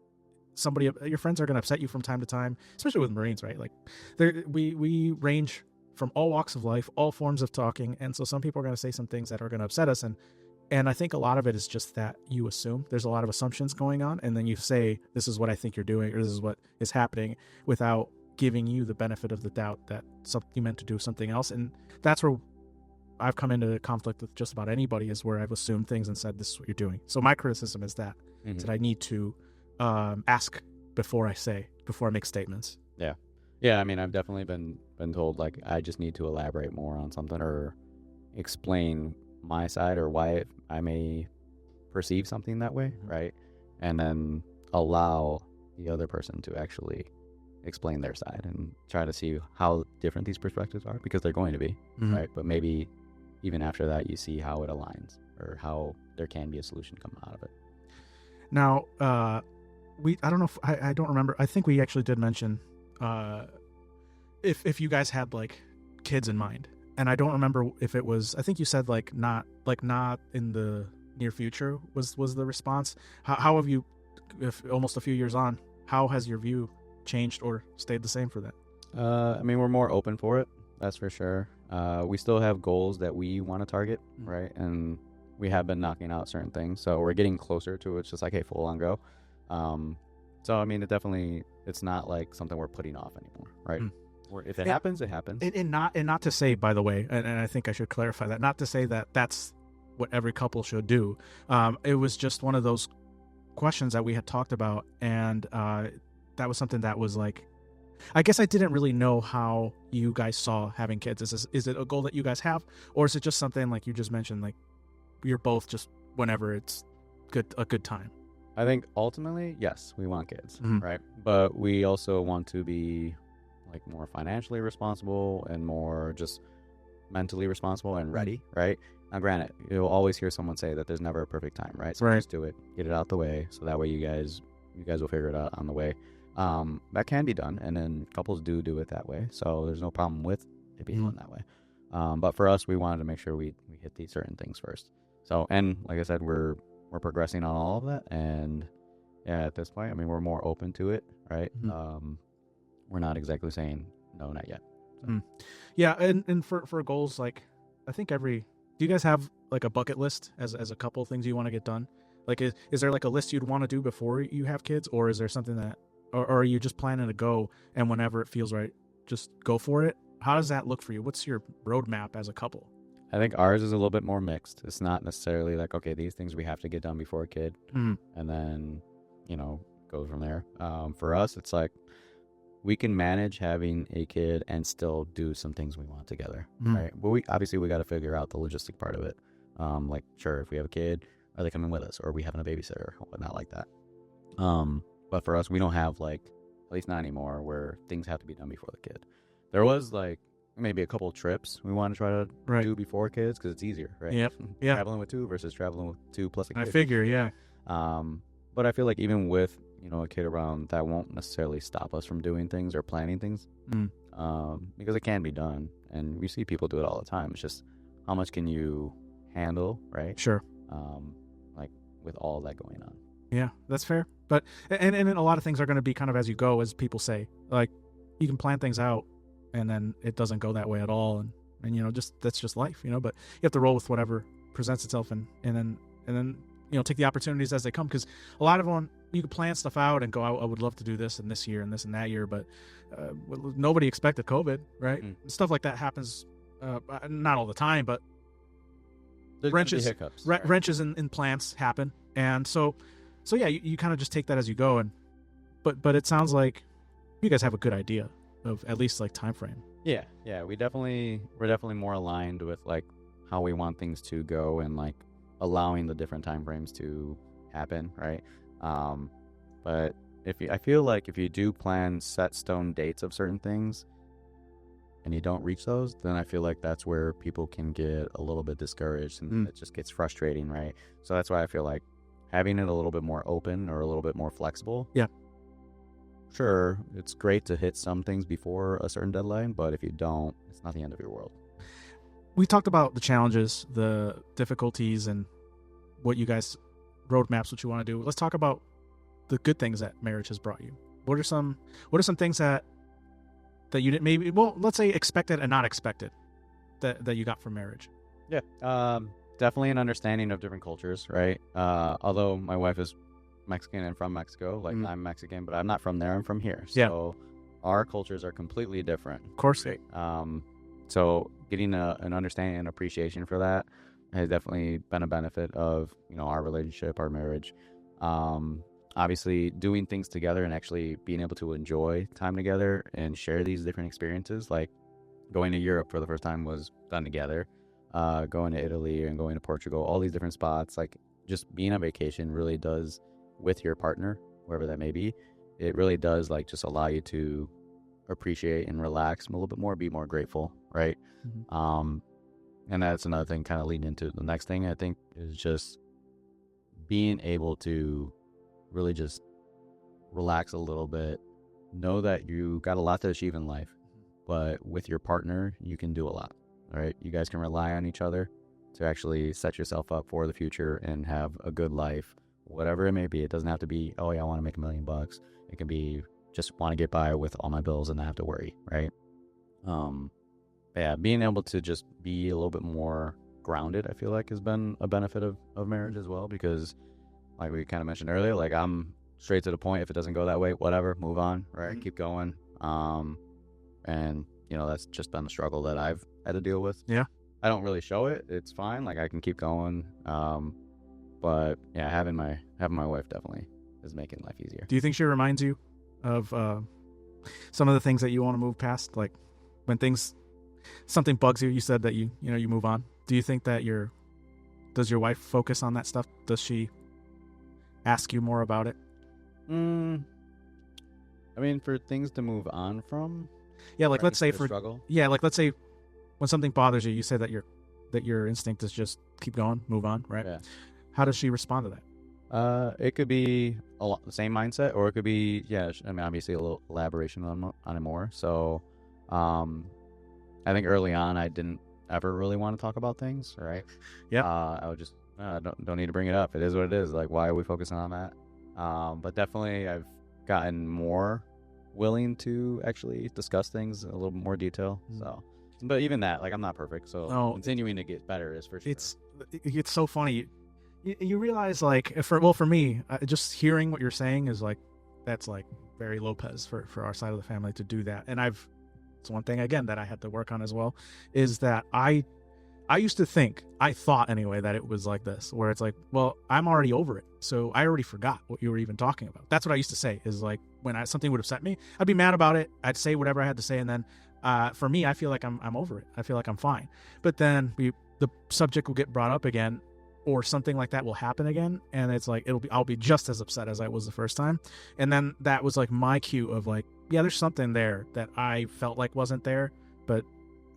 [SPEAKER 2] your friends are going to upset you from time to time, especially with Marines, right? Like, we range from all walks of life, all forms of talking, and so some people are going to say some things that are going to upset us, and I think a lot of it is just that you assume. There's a lot of assumptions going on, and then you say, this is what I think you're doing, or this is what is happening, without giving you the benefit of the doubt that you meant to do something else. And that's where I've come into conflict with just about anybody, is where I've assumed things and said, this is what you're doing. So my criticism is that I need to ask before I make statements.
[SPEAKER 1] Yeah, I mean, I've definitely been told, like, I just need to elaborate more on something or explain my side or why I may perceive something that way, right? And then allow the other person to actually explain their side and try to see how different these perspectives are, because they're going to be, right? But maybe even after that, you see how it aligns or how there can be a solution coming out of it.
[SPEAKER 2] Now, I don't know if I don't remember. I think we actually did mention if you guys had like kids in mind, and I don't remember if it was. I think you said not in the near future was the response. How have you, if almost a few years on, how has your view changed or stayed the same for that?
[SPEAKER 1] I mean, we're more open for it, that's for sure. We still have goals that we want to target, right? And we have been knocking out certain things, so we're getting closer to it. It's just like, hey, full on go. So I mean, it's not like something we're putting off anymore, right? If it happens, it happens.
[SPEAKER 2] And not to say, by the way, and I think I should clarify that, not to say that that's what every couple should do. It was just one of those questions that we had talked about, and that was something that was like, I guess I didn't really know how you guys saw having kids. Is it a goal that you guys have, or is it just something like you just mentioned, like you're both just whenever it's a good time?
[SPEAKER 1] I think ultimately, yes, we want kids, right? But we also want to be like more financially responsible and more just mentally responsible and ready, right? Now, granted, you'll always hear someone say that there's never a perfect time, right? So just do it, get it out the way, so that way you guys will figure it out on the way. That can be done, and then couples do it that way, so there's no problem with it being done that way. But for us, we wanted to make sure we hit these certain things first. So, and like I said, we're progressing on all of that, and yeah, at this point, I mean, we're more open to it, right? We're not exactly saying no, not yet. So.
[SPEAKER 2] Yeah, and for goals, like I think do you guys have like a bucket list as a couple, things you want to get done? Like, is there like a list you'd want to do before you have kids, or is there something that, or are you just planning to go and whenever it feels right, just go for it? How does that look for you? What's your roadmap as a couple?
[SPEAKER 1] I think ours is a little bit more mixed. It's not necessarily like, okay, these things we have to get done before a kid, and then, go from there. For us, it's like we can manage having a kid and still do some things we want together, right? But we got to figure out the logistic part of it. Like, sure, if we have a kid, are they coming with us, or are we having a babysitter, or whatnot like that? But for us, we don't have like, at least not anymore, where things have to be done before the kid. There was like maybe a couple trips we want to try to do before kids because it's easier, right?
[SPEAKER 2] Yep. Yeah.
[SPEAKER 1] Traveling with 2 versus traveling with 2 plus a kid.
[SPEAKER 2] I figure, yeah.
[SPEAKER 1] But I feel like even with, a kid around, that won't necessarily stop us from doing things or planning things. Because it can be done, and we see people do it all the time. It's just how much can you handle, right?
[SPEAKER 2] Sure.
[SPEAKER 1] Like with all that going on.
[SPEAKER 2] Yeah, that's fair. But and a lot of things are going to be kind of as you go, as people say. Like you can plan things out, and then it doesn't go that way at all, and just that's just life, But you have to roll with whatever presents itself, and then take the opportunities as they come. Because a lot of them, you can plan stuff out and go, I would love to do this and this year and this and that year, but nobody expected COVID, right? Stuff like that happens, not all the time, but
[SPEAKER 1] there's
[SPEAKER 2] wrenches,
[SPEAKER 1] hiccups,
[SPEAKER 2] wrenches in plans happen, and so yeah, you kind of just take that as you go, but it sounds like you guys have a good idea of at least like time frame.
[SPEAKER 1] Yeah, we're definitely more aligned with like how we want things to go and like allowing the different time frames to happen, right? But I feel like if you do plan set stone dates of certain things and you don't reach those, then I feel like that's where people can get a little bit discouraged, and it just gets frustrating, right? So that's why I feel like having it a little bit more open or a little bit more flexible.
[SPEAKER 2] Yeah.
[SPEAKER 1] Sure, it's great to hit some things before a certain deadline, but if you don't, it's not the end of your world.
[SPEAKER 2] We talked about the challenges, the difficulties, and what you guys roadmaps, what you want to do. Let's talk about the good things that marriage has brought you. What are some things that you didn't maybe, well, let's say expected and not expected that you got from marriage?
[SPEAKER 1] Yeah, definitely an understanding of different cultures, right? Although my wife is Mexican and from Mexico, like I'm Mexican, but I'm not from there. I'm from here. So our cultures are completely different.
[SPEAKER 2] Of course.
[SPEAKER 1] So getting an understanding and appreciation for that has definitely been a benefit of, our relationship, our marriage. Obviously doing things together and actually being able to enjoy time together and share these different experiences, like going to Europe for the first time was done together, going to Italy and going to Portugal, all these different spots, like just being on vacation really does with your partner, wherever that may be, it really does like just allow you to appreciate and relax a little bit more, be more grateful, right? And that's another thing kind of leading into the next thing, I think, is just being able to really just relax a little bit, know that you got a lot to achieve in life, but with your partner, you can do a lot, right? You guys can rely on each other to actually set yourself up for the future and have a good life, whatever it may be. It doesn't have to be, oh yeah, I want to make $1 million. It can be just want to get by with all my bills and not have to worry, right? Being able to just be a little bit more grounded, I feel like, has been a benefit of marriage as well, because like we kind of mentioned earlier, like I'm straight to the point. If it doesn't go that way, whatever, move on, right? Keep going. And that's just been the struggle that I've had to deal with.
[SPEAKER 2] Yeah.
[SPEAKER 1] I don't really show it. It's fine. Like I can keep going. But yeah, having my wife definitely is making life easier.
[SPEAKER 2] Do you think she reminds you of some of the things that you want to move past? Like when something bugs you, you said that you move on. Do you think that does your wife focus on that stuff? Does she ask you more about it?
[SPEAKER 1] I mean, for things to move on from.
[SPEAKER 2] Yeah, like let's say
[SPEAKER 1] struggle.
[SPEAKER 2] Yeah, like let's say when something bothers you, you say that your instinct is just keep going, move on, right? Yeah. How does she respond to that?
[SPEAKER 1] It could be the same mindset, or it could be, obviously a little elaboration on it more. So, I think early on I didn't ever really want to talk about things, right?
[SPEAKER 2] Yeah.
[SPEAKER 1] I would just don't need to bring it up. It is what it is. Like, why are we focusing on that? But definitely I've gotten more willing to actually discuss things in a little bit more detail. So, but even that, like, I'm not perfect, so continuing to get better is for sure.
[SPEAKER 2] It's so funny. You realize, like, for me, just hearing what you're saying is like, that's like very Lopez for our side of the family to do that. And it's one thing again that I had to work on as well, is that I used to think, I thought anyway, that it was like this, where it's like, well, I'm already over it, so I already forgot what you were even talking about. That's what I used to say, is like when something would upset me, I'd be mad about it, I'd say whatever I had to say, and then for me, I feel like I'm over it. I feel like I'm fine. But then the subject will get brought up again, or something like that will happen again, and it's like I'll be just as upset as I was the first time. And then that was like my cue of like, yeah, there's something there that I felt like wasn't there, but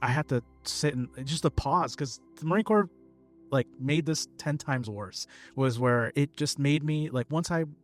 [SPEAKER 2] I had to sit and just a pause, because the Marine Corps like made this 10 times worse, was where it just made me like, once I'm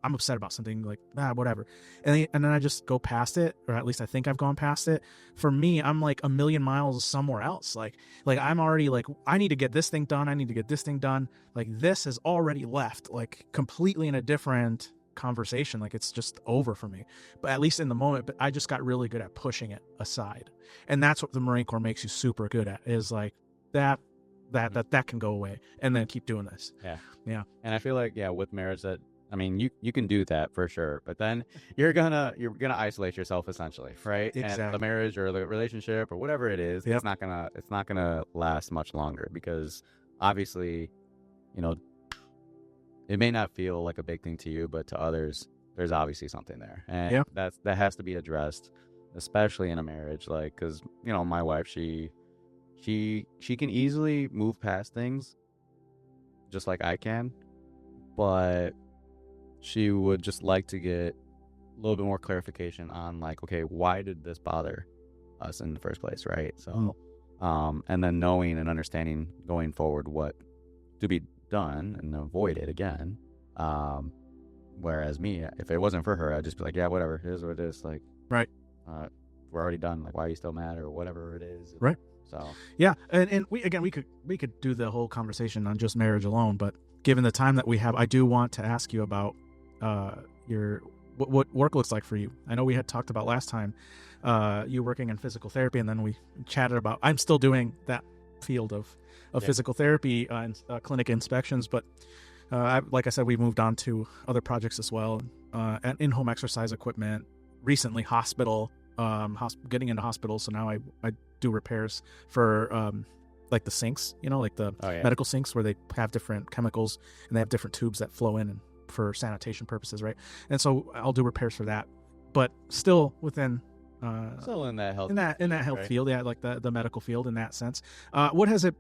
[SPEAKER 2] upset about something, like, whatever. And then I just go past it, or at least I think I've gone past it. For me, I'm like a million miles somewhere else. Like I'm already like, I need to get this thing done. I need to get this thing done. Like, this is already left, like completely in a different conversation. Like, it's just over for me. But at least in the moment, but I just got really good at pushing it aside. And that's what the Marine Corps makes you super good at, is like that can go away, and then keep doing this.
[SPEAKER 1] Yeah. And I feel like, with marriage, that, I mean, you can do that for sure, but then you're gonna isolate yourself essentially, right?
[SPEAKER 2] Exactly.
[SPEAKER 1] And the marriage or the relationship or whatever it is, it's not gonna last much longer, because obviously, it may not feel like a big thing to you, but to others, there's obviously something there, and that has to be addressed, especially in a marriage, like, because my wife, she can easily move past things, just like I can, but she would just like to get a little bit more clarification on, like, okay, why did this bother us in the first place, right? So, and then knowing and understanding going forward what to be done and avoid it again. Whereas me, if it wasn't for her, I'd just be like, whatever, here's what it is. Like,
[SPEAKER 2] right.
[SPEAKER 1] We're already done. Like, why are you still mad, or whatever it is?
[SPEAKER 2] Right.
[SPEAKER 1] So
[SPEAKER 2] and we could do the whole conversation on just marriage alone, but given the time that we have, I do want to ask you about what work looks like for you. I know we had talked about last time you working in physical therapy, and then we chatted about, I'm still doing that field of physical therapy and clinic inspections, but like I said, we moved on to other projects as well, and in-home exercise equipment, recently hospital, getting into hospitals. So now I do repairs for like the sinks, like the medical sinks, where they have different chemicals and they have different tubes that flow in and for sanitation purposes, right? And so I'll do repairs for that, but still within
[SPEAKER 1] still in that health
[SPEAKER 2] health field, like the medical field in that sense. What has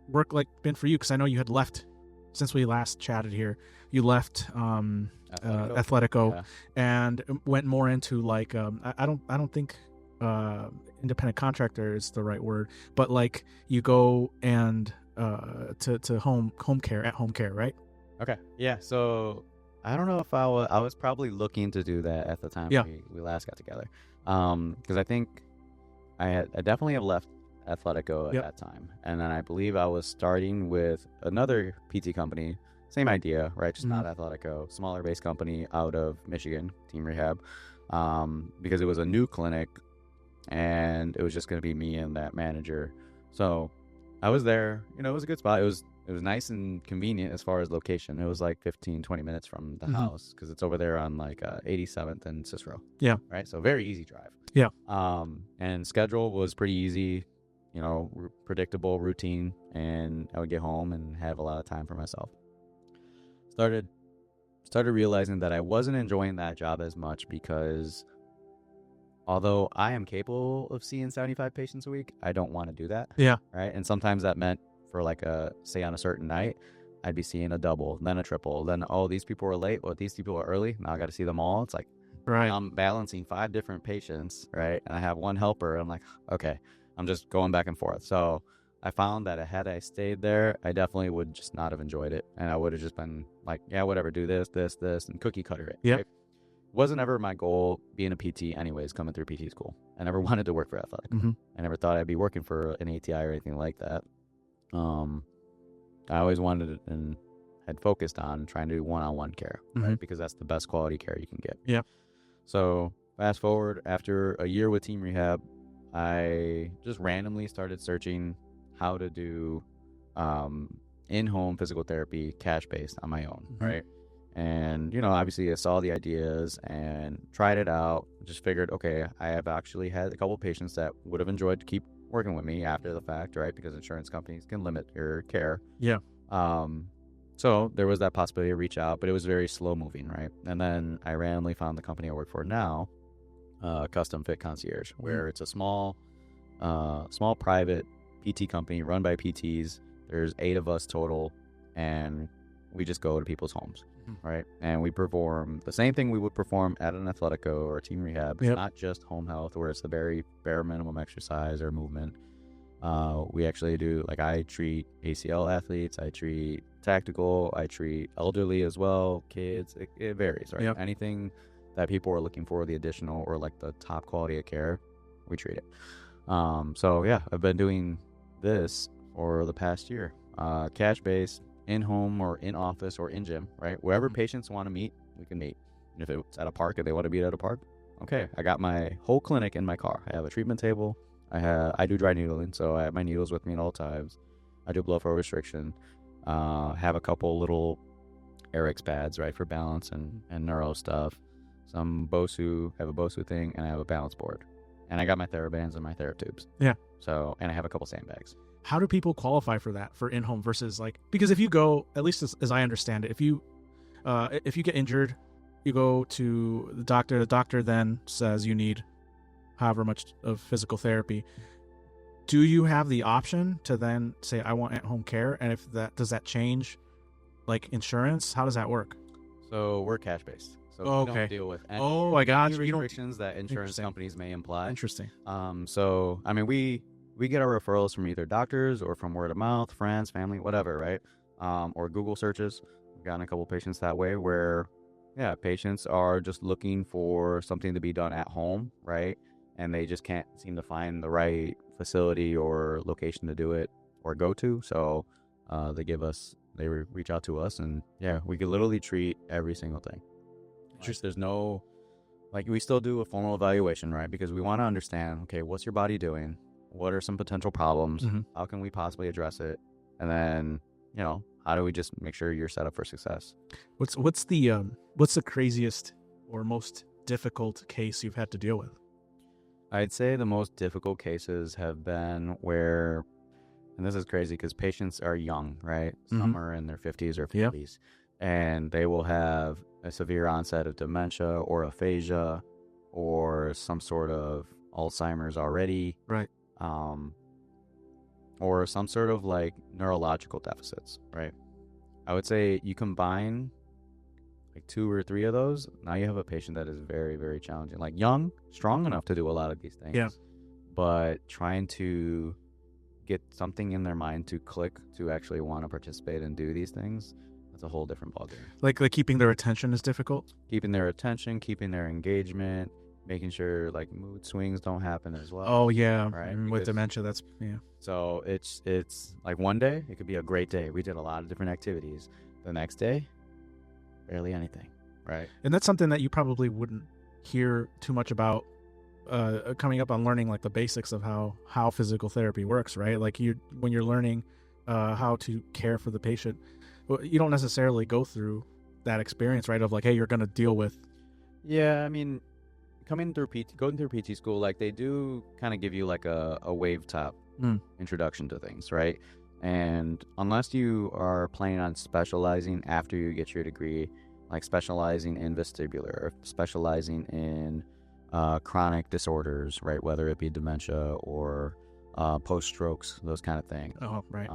[SPEAKER 2] work like been for you? Because I know you had left since we last chatted here. You left Athletico and went more into like I don't think independent contractor is the right word, but like you go and to home care, at home care, right?
[SPEAKER 1] Okay. Yeah. So I don't know if I was probably looking to do that at the time we last got together. Because I think I definitely have left Athletico at that time. And then I believe I was starting with another PT company, same idea, right? Just not Athletico, smaller based company out of Michigan, Team Rehab, because it was a new clinic and it was just going to be me and that manager. So I was there, it was a good spot. It was nice and convenient as far as location. It was like 15-20 minutes from the house, because it's over there on like 87th and Cicero. Yeah. Right. So very easy drive.
[SPEAKER 2] Yeah.
[SPEAKER 1] And schedule was pretty easy, predictable, routine, and I would get home and have a lot of time for myself. Started realizing that I wasn't enjoying that job as much, because although I am capable of seeing 75 patients a week, I don't want to do that.
[SPEAKER 2] Yeah.
[SPEAKER 1] Right. And sometimes that meant, for like say on a certain night, I'd be seeing a double, then a triple, then these people were late, these people are early, now I got to see them all. It's like,
[SPEAKER 2] right,
[SPEAKER 1] I'm balancing 5 different patients, right, and I have one helper. I'm like, okay, I'm just going back and forth. So I found that had I stayed there, I definitely would just not have enjoyed it, and I would have just been like, whatever, do this, and cookie cutter it.
[SPEAKER 2] Yeah.
[SPEAKER 1] Right? Wasn't ever my goal being a PT anyways, coming through PT school. I never wanted to work for Athletic. I never thought I'd be working for an ATI or anything like that. I always wanted and had focused on trying to do one-on-one care, right? Because that's the best quality care you can get.
[SPEAKER 2] Yeah.
[SPEAKER 1] So fast forward, after a year with Team Rehab, I just randomly started searching how to do in-home physical therapy cash-based on my own, right? And, obviously I saw the ideas and tried it out. Just figured, okay, I have actually had a couple of patients that would have enjoyed to keep working with me after the fact, right? Because insurance companies can limit your care.
[SPEAKER 2] Yeah.
[SPEAKER 1] So there was that possibility to reach out, but it was very slow moving, right? And then I randomly found the company I work for now, Custom Fit Concierge, where it's a small private PT company run by PTs. There's 8 of us total, and we just go to people's homes,
[SPEAKER 2] Mm-hmm.
[SPEAKER 1] right? And we perform the same thing we would perform at an Athletico or a team rehab. It's
[SPEAKER 2] Yep.
[SPEAKER 1] not just home health where it's the very bare minimum exercise or movement. We actually do, like, I treat ACL athletes, I treat tactical, I treat elderly as well, kids. It varies, right?
[SPEAKER 2] Yep.
[SPEAKER 1] Anything that people are looking for, the additional or like the top quality of care, we treat it. So yeah, I've been doing this for the past year. Cash based, in home or in office or in gym, right? Wherever patients want to meet, we can meet. And if it's at a park, if they want to meet at a park, okay. I got my whole clinic in my car. I have a treatment table. I do dry needling, so I have my needles with me at all times. I do blood flow restriction. Have a couple little Eric's pads, right, for balance and neuro stuff. Some Bosu, I have a Bosu thing, and I have a balance board. And I got my TheraBands and my TheraTubes.
[SPEAKER 2] Yeah.
[SPEAKER 1] So, and I have a couple sandbags.
[SPEAKER 2] How do people qualify for that, for in-home versus like, because if you go, at least as I understand it, if you get injured, you go to the doctor then says you need however much of physical therapy. Do you have the option to then say, I want at-home care? And if that, does that change like insurance? How does that work?
[SPEAKER 1] So we're cash based. So we don't deal with any,
[SPEAKER 2] I got you.
[SPEAKER 1] restrictions that insurance companies may imply.
[SPEAKER 2] Interesting.
[SPEAKER 1] So I mean, we get our referrals from either doctors or from word of mouth, friends, family, whatever, right? Or Google searches. We've gotten a couple patients that way where, yeah, patients are just looking for something to be done at home, right? And they just can't seem to find the right facility or location to do it or go to. So they reach out to us, and yeah, we could literally treat every single thing. Just there's no, like, we still do a formal evaluation, right? Because we want to understand, okay, what's your body doing? What are some potential problems?
[SPEAKER 2] Mm-hmm.
[SPEAKER 1] How can we possibly address it? And then, how do we just make sure you're set up for success?
[SPEAKER 2] What's the craziest or most difficult case you've had to deal with?
[SPEAKER 1] I'd say the most difficult cases have been where, and this is crazy because patients are young, right? Some are in their 50s or 40s, and they will have a severe onset of dementia or aphasia or some sort of Alzheimer's already.
[SPEAKER 2] Right.
[SPEAKER 1] Or some sort of like neurological deficits, right? I would say you combine like 2 or 3 of those, now you have a patient that is very, very challenging. Like young, strong enough to do a lot of these things, but trying to get something in their mind to click to actually want to participate and do these things, that's a whole different ballgame.
[SPEAKER 2] Like keeping their attention is difficult?
[SPEAKER 1] Keeping their attention, keeping their engagement, making sure like mood swings don't happen as well.
[SPEAKER 2] Oh yeah,
[SPEAKER 1] right.
[SPEAKER 2] With dementia, that's
[SPEAKER 1] So it's like one day it could be a great day. We did a lot of different activities. The next day, barely anything, right?
[SPEAKER 2] And that's something that you probably wouldn't hear too much about coming up on learning like the basics of how physical therapy works, right? Like when you're learning how to care for the patient, you don't necessarily go through that experience, right? Of like, hey, you're going to deal with.
[SPEAKER 1] Yeah, I mean, going through PT school, like they do kind of give you like a wave top introduction to things, right? And unless you are planning on specializing after you get your degree, like specializing in vestibular, specializing in chronic disorders, right? Whether it be dementia or post-strokes, those kind of things.
[SPEAKER 2] Oh, right.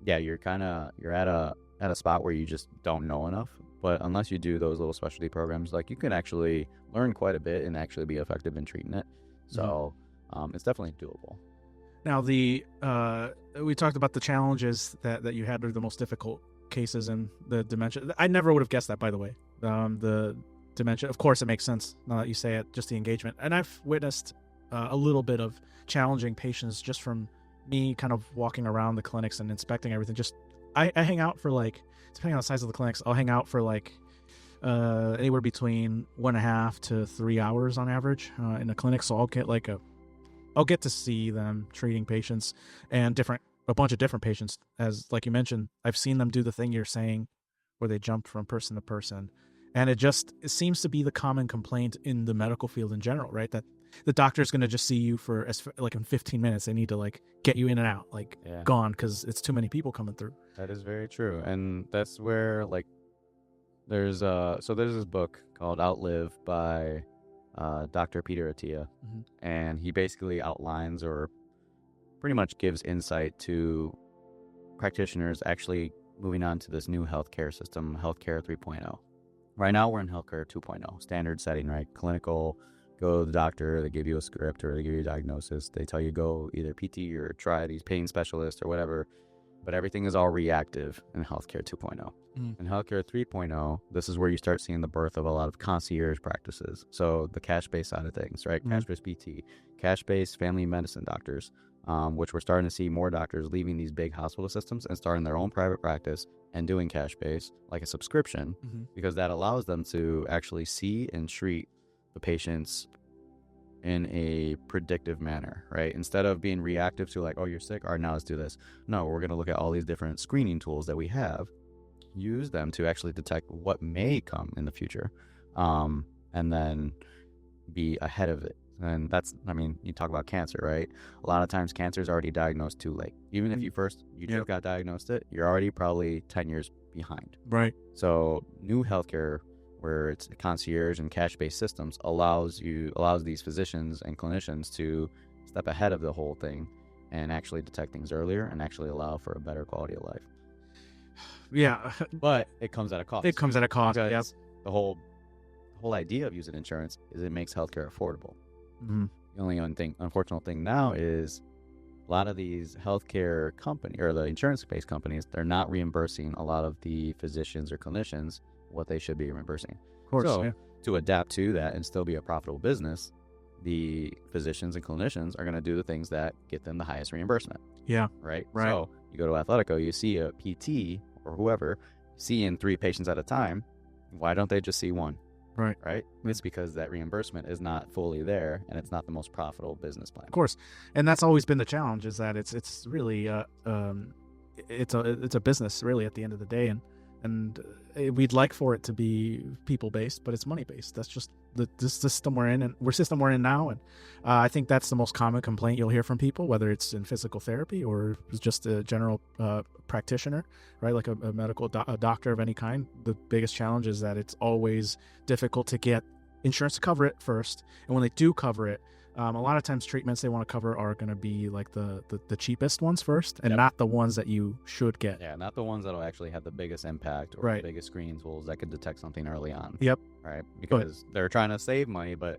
[SPEAKER 1] Yeah, you're at a spot where you just don't know enough. But unless you do those little specialty programs, like you can actually learn quite a bit and actually be effective in treating it. So it's definitely doable.
[SPEAKER 2] Now, we talked about the challenges that you had, or the most difficult cases in the dementia. I never would have guessed that, by the way. The dementia, of course, it makes sense now that you say it, just the engagement. And I've witnessed a little bit of challenging patients just from me kind of walking around the clinics and inspecting everything. Just I hang out for like, depending on the size of the clinics, I'll hang out for like anywhere between 1.5 to 3 hours on average in a clinic. So I'll get to see them treating patients and a bunch of different patients. As like you mentioned, I've seen them do the thing you're saying where they jump from person to person. And it seems to be the common complaint in the medical field in general, right? That the doctor's going to just see you for like in 15 minutes. They need to like get you in and out, gone, because it's too many people coming through.
[SPEAKER 1] That is very true. And that's where like there's this book called Outlive by Dr. Peter Attia. And he basically outlines or pretty much gives insight to practitioners actually moving on to this new healthcare system, healthcare 3.0. Right now we're in healthcare 2.0, standard setting, right? Clinical, go to the doctor, they give you a script or they give you a diagnosis. They tell you go either PT or try these pain specialists or whatever. But everything is all reactive in healthcare 2.0. In healthcare 3.0, this is where you start seeing the birth of a lot of concierge practices. So the cash-based side of things, right? Cash-based PT, cash-based family medicine doctors, which we're starting to see more doctors leaving these big hospital systems and starting their own private practice and doing cash-based, like a subscription, because that allows them to actually see and treat the patients in a predictive manner, right? Instead of being reactive to like, oh, you're sick, all right, now let's do this. No, we're going to look at all these different screening tools that we have, use them to actually detect what may come in the future, and then be ahead of it. And that's, I mean, you talk about cancer, right? A lot of times cancer is already diagnosed too late. Even if you just got diagnosed it, you're already probably 10 years behind.
[SPEAKER 2] Right.
[SPEAKER 1] So new healthcare, where it's concierge and cash-based systems, allows these physicians and clinicians to step ahead of the whole thing and actually detect things earlier and actually allow for a better quality of life.
[SPEAKER 2] Yeah.
[SPEAKER 1] But it comes at a cost.
[SPEAKER 2] It comes at a cost. Yeah.
[SPEAKER 1] The whole idea of using insurance is it makes healthcare affordable. The only unfortunate thing now is a lot of these healthcare companies or the insurance-based companies, they're not reimbursing a lot of the physicians or clinicians what they should be reimbursing.
[SPEAKER 2] Of course.
[SPEAKER 1] So to adapt to that and still be a profitable business, the physicians and clinicians are going to do the things that get them the highest reimbursement.
[SPEAKER 2] Yeah.
[SPEAKER 1] Right. So you go to Athletico, you see a PT or whoever seeing 3 patients at a time. Why don't they just see 1?
[SPEAKER 2] Right.
[SPEAKER 1] Right. It's because that reimbursement is not fully there and it's not the most profitable business plan.
[SPEAKER 2] Of course. And that's always been the challenge, is that it's really it's a business really at the end of the day, and we'd like for it to be people-based, but it's money-based. That's just the system we're in, and we're in now. And I think that's the most common complaint you'll hear from people, whether it's in physical therapy or just a general practitioner, right? Like a medical a doctor of any kind. The biggest challenge is that it's always difficult to get insurance to cover it first. And when they do cover it, a lot of times treatments they want to cover are going to be like the cheapest ones first, and not the ones that you should get.
[SPEAKER 1] Yeah, not the ones that will actually have the biggest impact or the biggest screening tools that could detect something early on.
[SPEAKER 2] Yep.
[SPEAKER 1] Right? Because they're trying to save money, but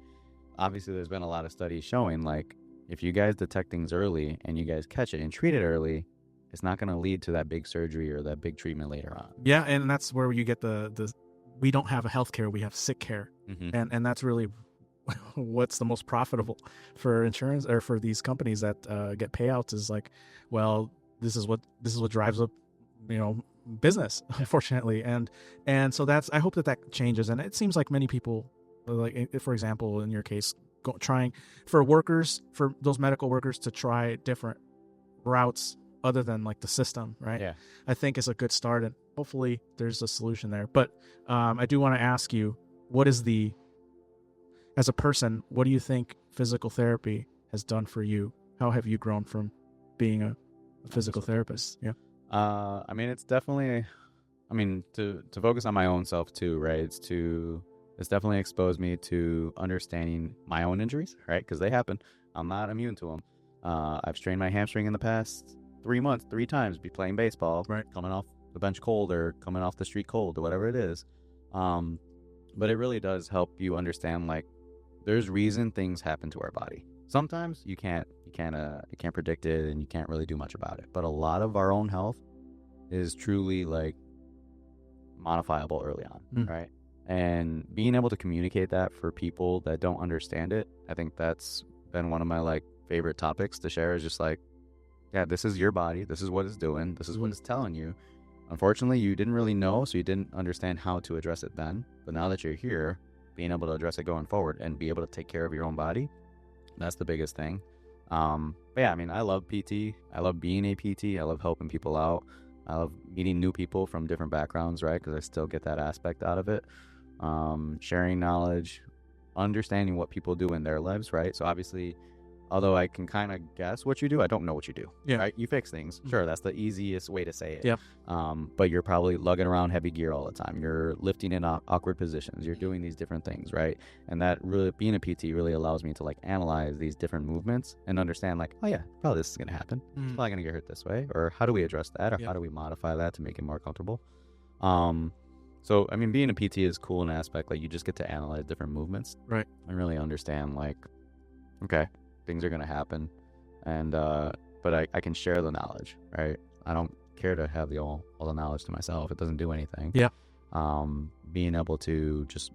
[SPEAKER 1] obviously there's been a lot of studies showing, like, if you guys detect things early and you guys catch it and treat it early, it's not going to lead to that big surgery or that big treatment later on.
[SPEAKER 2] Yeah, and that's where you get the we don't have a healthcare, we have sick care. And that's really what's the most profitable for insurance or for these companies that get payouts, is like, well, this is what drives up, business, unfortunately. And so that's, I hope that changes. And it seems like many people, like, for example, in your case, trying for those medical workers to try different routes other than like the system, right?
[SPEAKER 1] Yeah.
[SPEAKER 2] I think is a good start, and hopefully there's a solution there. But I do want to ask you, as a person, what do you think physical therapy has done for you? How have you grown from being a physical therapist? Yeah.
[SPEAKER 1] I mean, it's definitely, to focus on my own self too, right? It's definitely exposed me to understanding my own injuries, right? Because they happen. I'm not immune to them. I've strained my hamstring in the past 3 months, 3 times, be playing baseball,
[SPEAKER 2] right?
[SPEAKER 1] Coming off the bench cold or coming off the street cold or whatever it is. But it really does help you understand, like, there's reason things happen to our body. Sometimes you can't predict it and you can't really do much about it. But a lot of our own health is truly like modifiable early on, right? And being able to communicate that for people that don't understand it, I think that's been one of my like favorite topics to share, is just like, yeah, this is your body. This is what it's doing. This is what it's telling you. Unfortunately, you didn't really know, so you didn't understand how to address it then. But now that you're here, being able to address it going forward and be able to take care of your own body, that's the biggest thing. But yeah, I love PT. I love being a PT. I love helping people out. I love meeting new people from different backgrounds, right? Because I still get that aspect out of it. Sharing knowledge, understanding what people do in their lives, right? So obviously, although I can kind of guess what you do, I don't know what you do.
[SPEAKER 2] Yeah.
[SPEAKER 1] Right? You fix things. Sure, that's the easiest way to say it.
[SPEAKER 2] Yeah.
[SPEAKER 1] But you're probably lugging around heavy gear all the time. You're lifting in awkward positions. You're doing these different things, right? And that really, being a PT really allows me to like analyze these different movements and understand like, oh yeah, probably this is going to happen. It's probably going to get hurt this way. Or how do we address that? Or how do we modify that to make it more comfortable? So, I mean, being a PT is cool in an aspect, like you just get to analyze different movements.
[SPEAKER 2] Right.
[SPEAKER 1] And really understand like, okay, things are going to happen. And, but I can share the knowledge, right? I don't care to have all the knowledge to myself. It doesn't do anything.
[SPEAKER 2] Yeah.
[SPEAKER 1] Being able to just,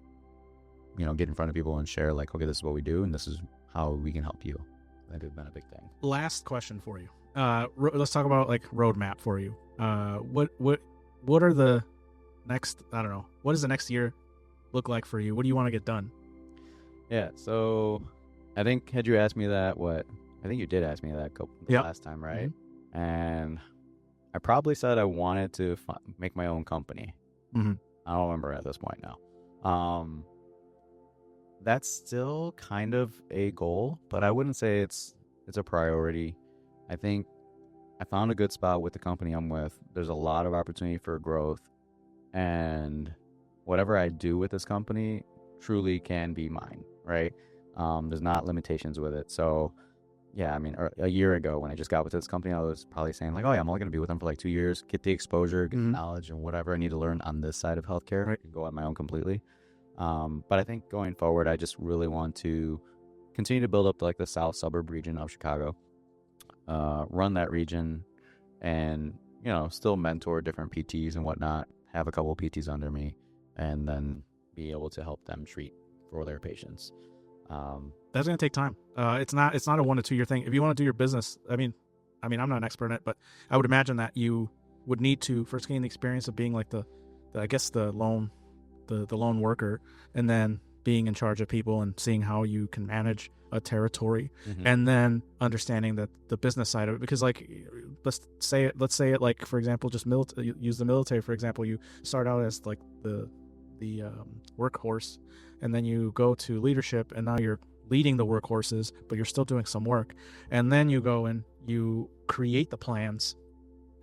[SPEAKER 1] get in front of people and share like, okay, this is what we do and this is how we can help you. That has been a big thing.
[SPEAKER 2] Last question for you. Let's talk about like roadmap for you. What are the next, I don't know, what does the next year look like for you? What do you want to get done?
[SPEAKER 1] Yeah. So I think, had you asked me that, I think you did ask me that last time, right? Mm-hmm. And I probably said I wanted to make my own company.
[SPEAKER 2] Mm-hmm.
[SPEAKER 1] I don't remember at this point now. That's still kind of a goal, but I wouldn't say it's a priority. I think I found a good spot with the company I'm with. There's a lot of opportunity for growth, and whatever I do with this company truly can be mine, right? There's not limitations with it. So yeah, I mean, a year ago when I just got with this company, I was probably saying like, oh yeah, I'm only going to be with them for like 2 years, get the exposure, get the knowledge and whatever I need to learn on this side of healthcare, right, and go on my own completely. But I think going forward, I just really want to continue to build up like the south suburb region of Chicago, run that region, and, still mentor different PTs and whatnot, have a couple of PTs under me, and then be able to help them treat for their patients.
[SPEAKER 2] That's going to take time. It's not a 1 to 2 year thing. If you want to do your business, I mean, I'm not an expert in it, but I would imagine that you would need to first gain the experience of being like the lone worker, and then being in charge of people and seeing how you can manage a territory, and then understanding that the business side of it. Because like, let's say it like, for example, just use the military for example. You start out as like the workhorse, and then you go to leadership, and now you're leading the workhorses, but you're still doing some work, and then you go and you create the plans,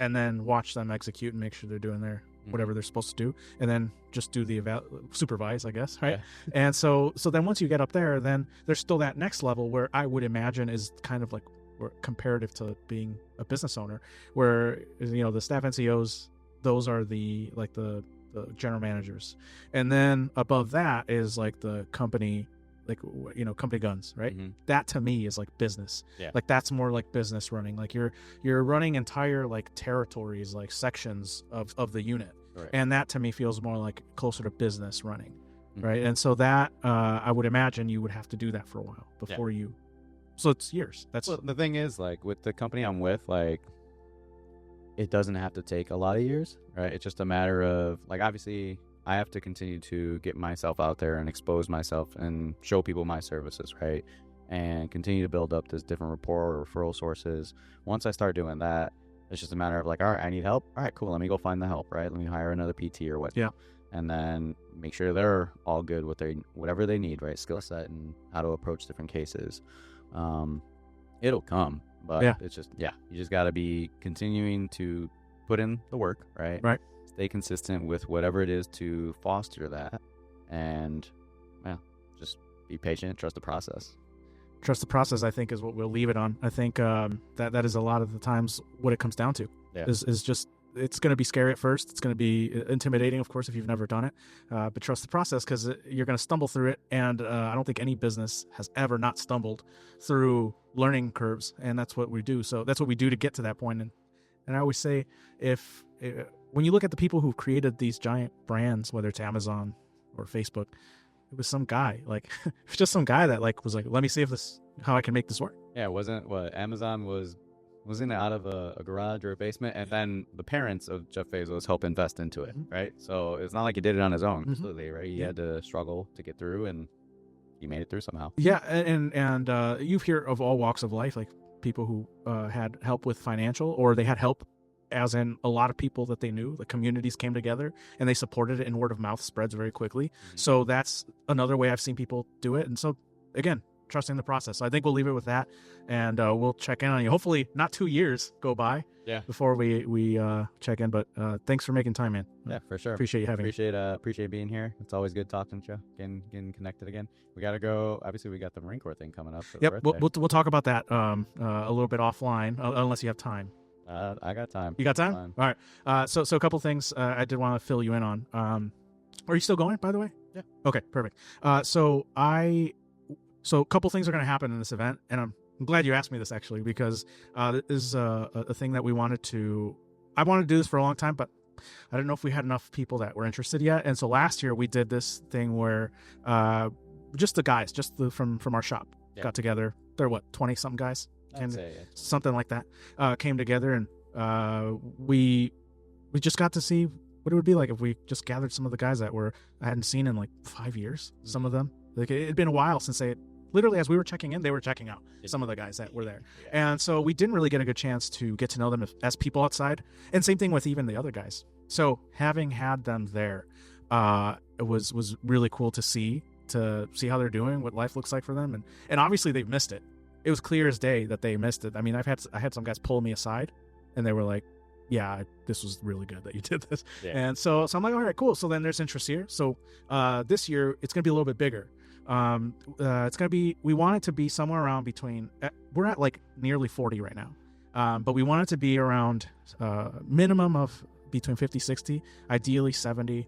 [SPEAKER 2] and then watch them execute and make sure they're doing their whatever they're supposed to do, and then just do the supervise, I guess, right? Yeah. And so then once you get up there, then there's still that next level where I would imagine is kind of like comparative to being a business owner, where the staff NCOs, those are the general managers, and then above that is like the company, like company guns, right? That to me is like business. Yeah. Like that's more like business running. Like you're running entire like territories, like sections of the unit, right. And that to me feels more like closer to business running, right? And so that I would imagine you would have to do that for a while before you. So it's years. Well,
[SPEAKER 1] the thing is, like with the company I'm with, like it doesn't have to take a lot of years, right? It's just a matter of like, obviously I have to continue to get myself out there and expose myself and show people my services, right? And continue to build up this different rapport or referral sources. Once I start doing that, it's just a matter of like, all right, I need help. All right, cool. Let me go find the help, right? Let me hire another PT or what.
[SPEAKER 2] Yeah.
[SPEAKER 1] And then make sure they're all good with whatever they need, right? Skill set and how to approach different cases. It'll come, but it's just, you just got to be continuing to put in the work, right?
[SPEAKER 2] Right.
[SPEAKER 1] Stay consistent with whatever it is to foster that, and just be patient, trust the process.
[SPEAKER 2] Trust the process, I think, is what we'll leave it on. I think that is a lot of the times what it comes down to. Is just, it's going to be scary at first. It's going to be intimidating, of course, if you've never done it. But trust the process, because you're going to stumble through it. And I don't think any business has ever not stumbled through learning curves. And that's what we do. So that's what we do to get to that point. And I always say, when you look at the people who've created these giant brands, whether it's Amazon or Facebook, it was some guy, like it's just some guy that like was like, let me see how I can make this work.
[SPEAKER 1] Yeah, it wasn't what Amazon wasn't out of a garage or a basement, and then the parents of Jeff Bezos helped invest into it, right? So it's not like he did it on his own, completely, right? He had to struggle to get through, and he made it through somehow.
[SPEAKER 2] Yeah, and you hear of all walks of life, like people who had help with financial, or they had help as in a lot of people that they knew, the communities came together and they supported it, and word of mouth spreads very quickly. So that's another way I've seen people do it. And so again, trusting the process. So I think we'll leave it with that, and we'll check in on you. Hopefully not 2 years go by before we check in. But thanks for making time, man.
[SPEAKER 1] Yeah, for sure.
[SPEAKER 2] Appreciate you having me.
[SPEAKER 1] Appreciate being here. It's always good talking to you, getting connected again. We got to go. Obviously, we got the Marine Corps thing coming up. For
[SPEAKER 2] Yep, we'll talk about that a little bit offline, unless you have time.
[SPEAKER 1] I got time.
[SPEAKER 2] You got time? All right. So a couple things I did want to fill you in on. Are you still going, by the way?
[SPEAKER 1] Yeah.
[SPEAKER 2] Okay, perfect. So a couple things are going to happen in this event, and I'm glad you asked me this, actually, because this is a thing that I wanted to do this for a long time, but I don't know if we had enough people that were interested yet. And so last year we did this thing where just the guys, from our shop got together. They're 20-something guys?
[SPEAKER 1] I'd say, yeah.
[SPEAKER 2] Something like that, came together, and we just got to see what it would be like if we just gathered some of the guys that I hadn't seen in like 5 years. Some of them, like, it had been a while since literally, as we were checking in, they were checking out, some of the guys that were there. And so we didn't really get a good chance to get to know them as people outside. And same thing with even the other guys. So having had them there, it was really cool to see how they're doing, what life looks like for them. And obviously they've missed it. It was clear as day that they missed it. I mean, I had some guys pull me aside, and they were like, yeah, this was really good that you did this. Yeah. And so I'm like, all right, cool. So then there's interest here. So this year it's going to be a little bit bigger. It's going to be, we want it to be somewhere around between, we're at like nearly 40 right now. But we want it to be around minimum of between 50, 60, ideally 70,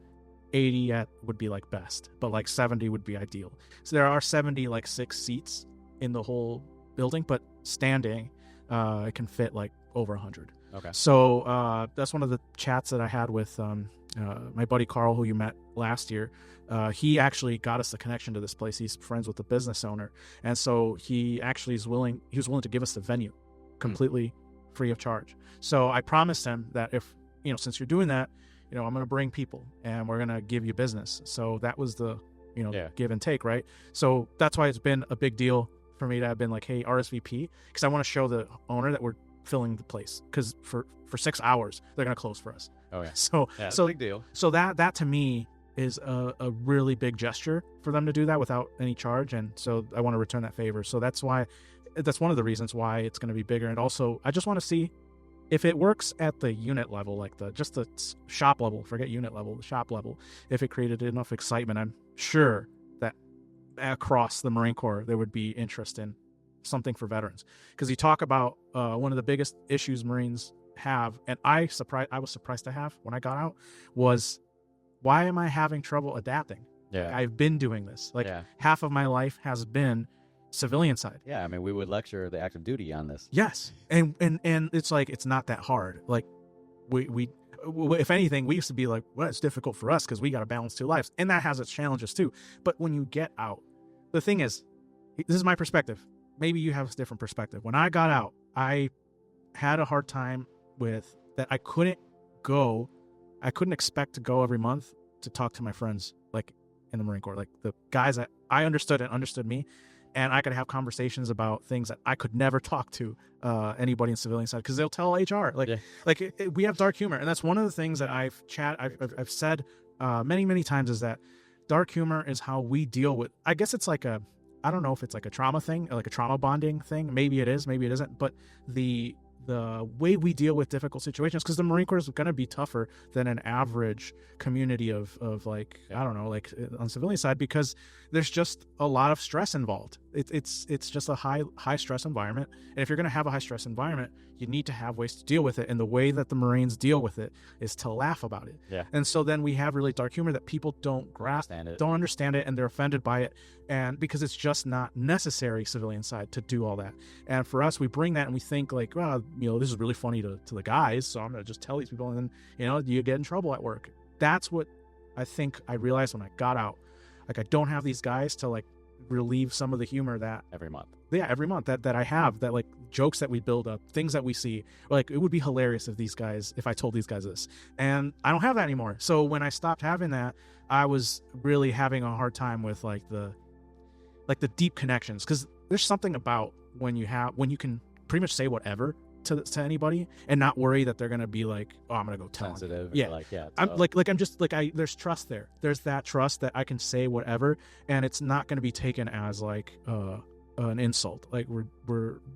[SPEAKER 2] 80 would be like best, but like 70 would be ideal. So there are 76 seats in the whole building, but standing, it can fit like over 100.
[SPEAKER 1] Okay.
[SPEAKER 2] So that's one of the chats that I had with my buddy Carl, who you met last year. He actually got us the connection to this place. He's friends with the business owner, and so he actually was willing to give us the venue completely free of charge. So I promised him that if, since you're doing that, I'm going to bring people and we're going to give you business. So that was the give and take, right? So that's why it's been a big deal for me to have been like, hey, RSVP, because I want to show the owner that we're filling the place, because for 6 hours they're going to close for us.
[SPEAKER 1] Oh yeah.
[SPEAKER 2] So
[SPEAKER 1] big deal.
[SPEAKER 2] So that to me is a really big gesture for them to do that without any charge, and so I want to return that favor. So that's one of the reasons why it's going to be bigger. And also I just want to see if it works at the unit level, like just the shop level, forget unit level, the shop level. If it created enough excitement, I'm sure that across the Marine Corps there would be interest in something for veterans. Because you talk about one of the biggest issues Marines have, and I was surprised to have when I got out, was why am I having trouble adapting?
[SPEAKER 1] Yeah,
[SPEAKER 2] I've been doing this. Half of my life has been civilian side.
[SPEAKER 1] Yeah, I mean, we would lecture the active duty on this.
[SPEAKER 2] Yes, and it's like, it's not that hard. Like we if anything, we used to be like, well, it's difficult for us because we got to balance two lives, and that has its challenges too. But when you get out, the thing is, this is my perspective. Maybe you have a different perspective. When I got out, I had a hard time with that. I couldn't expect to go every month to talk to my friends, like in the Marine Corps, like the guys that I understood and understood me. And I could have conversations about things that I could never talk to anybody in civilian side, because they'll tell HR. We have dark humor, and that's one of the things that I've said many times, is that dark humor is how we deal with. I guess it's like I don't know if it's like a trauma thing, or like a trauma bonding thing. Maybe it is, maybe it isn't. But the way we deal with difficult situations, because the Marine Corps is going to be tougher than an average community of like, I don't know, like on civilian side, because there's just a lot of stress involved. It's just a high stress environment. And if you're going to have a high stress environment, you need to have ways to deal with it. And the way that the Marines deal with it is to laugh about it.
[SPEAKER 1] Yeah.
[SPEAKER 2] And so then we have really dark humor that people don't grasp, don't understand it, and they're offended by it. And because it's just not necessary civilian side to do all that. And for us, we bring that and we think like, well, this is really funny to the guys, so I'm going to just tell these people, and then, you get in trouble at work. That's what I think I realized when I got out. Like, I don't have these guys to like relieve some of the humor that
[SPEAKER 1] every month
[SPEAKER 2] that I have, that like jokes that we build up, things that we see. Like, it would be hilarious if I told these guys this, and I don't have that anymore. So when I stopped having that, I was really having a hard time with like the deep connections, because there's something about when you can pretty much say whatever to anybody and not worry that they're gonna be like, oh, I'm gonna go tell
[SPEAKER 1] sensitive.
[SPEAKER 2] Yeah, there's trust there. There's that trust that I can say whatever, and it's not gonna be taken as like an insult. Like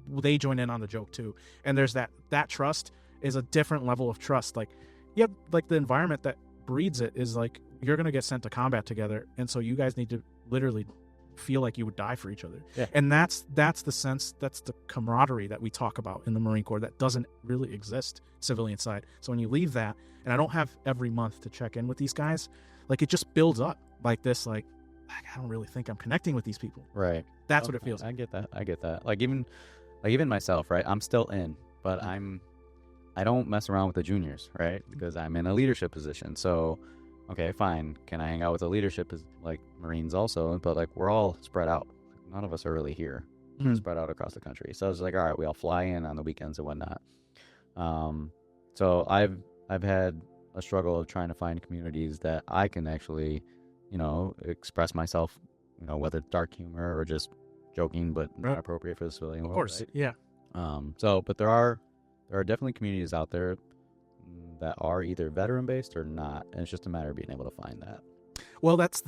[SPEAKER 2] they join in on the joke too. And there's that trust is a different level of trust. Like, yeah, like the environment that breeds it is like you're gonna get sent to combat together, and so you guys need to literally feel like you would die for each other.
[SPEAKER 1] Yeah.
[SPEAKER 2] And that's the sense, that's the camaraderie that we talk about in the Marine Corps that doesn't really exist civilian side. So when you leave that, and I don't have every month to check in with these guys, like it just builds up like this, like I don't really think I'm connecting with these people.
[SPEAKER 1] Right.
[SPEAKER 2] That's what it feels.
[SPEAKER 1] I get that. Like even myself, right? I'm still in, but I don't mess around with the juniors, right? Because I'm in a leadership position. So, okay, fine. Can I hang out with the leadership like Marines also? But like we're all spread out. None of us are really here. We're spread out across the country. So I was like, all right, we all fly in on the weekends and whatnot. So I've had a struggle of trying to find communities that I can actually, express myself, whether dark humor or just joking, but not appropriate for the civilian world.
[SPEAKER 2] Of course,
[SPEAKER 1] right?
[SPEAKER 2] yeah.
[SPEAKER 1] But there are definitely communities out there that are either veteran based or not, and it's just a matter of being able to find that.
[SPEAKER 2] Well, that's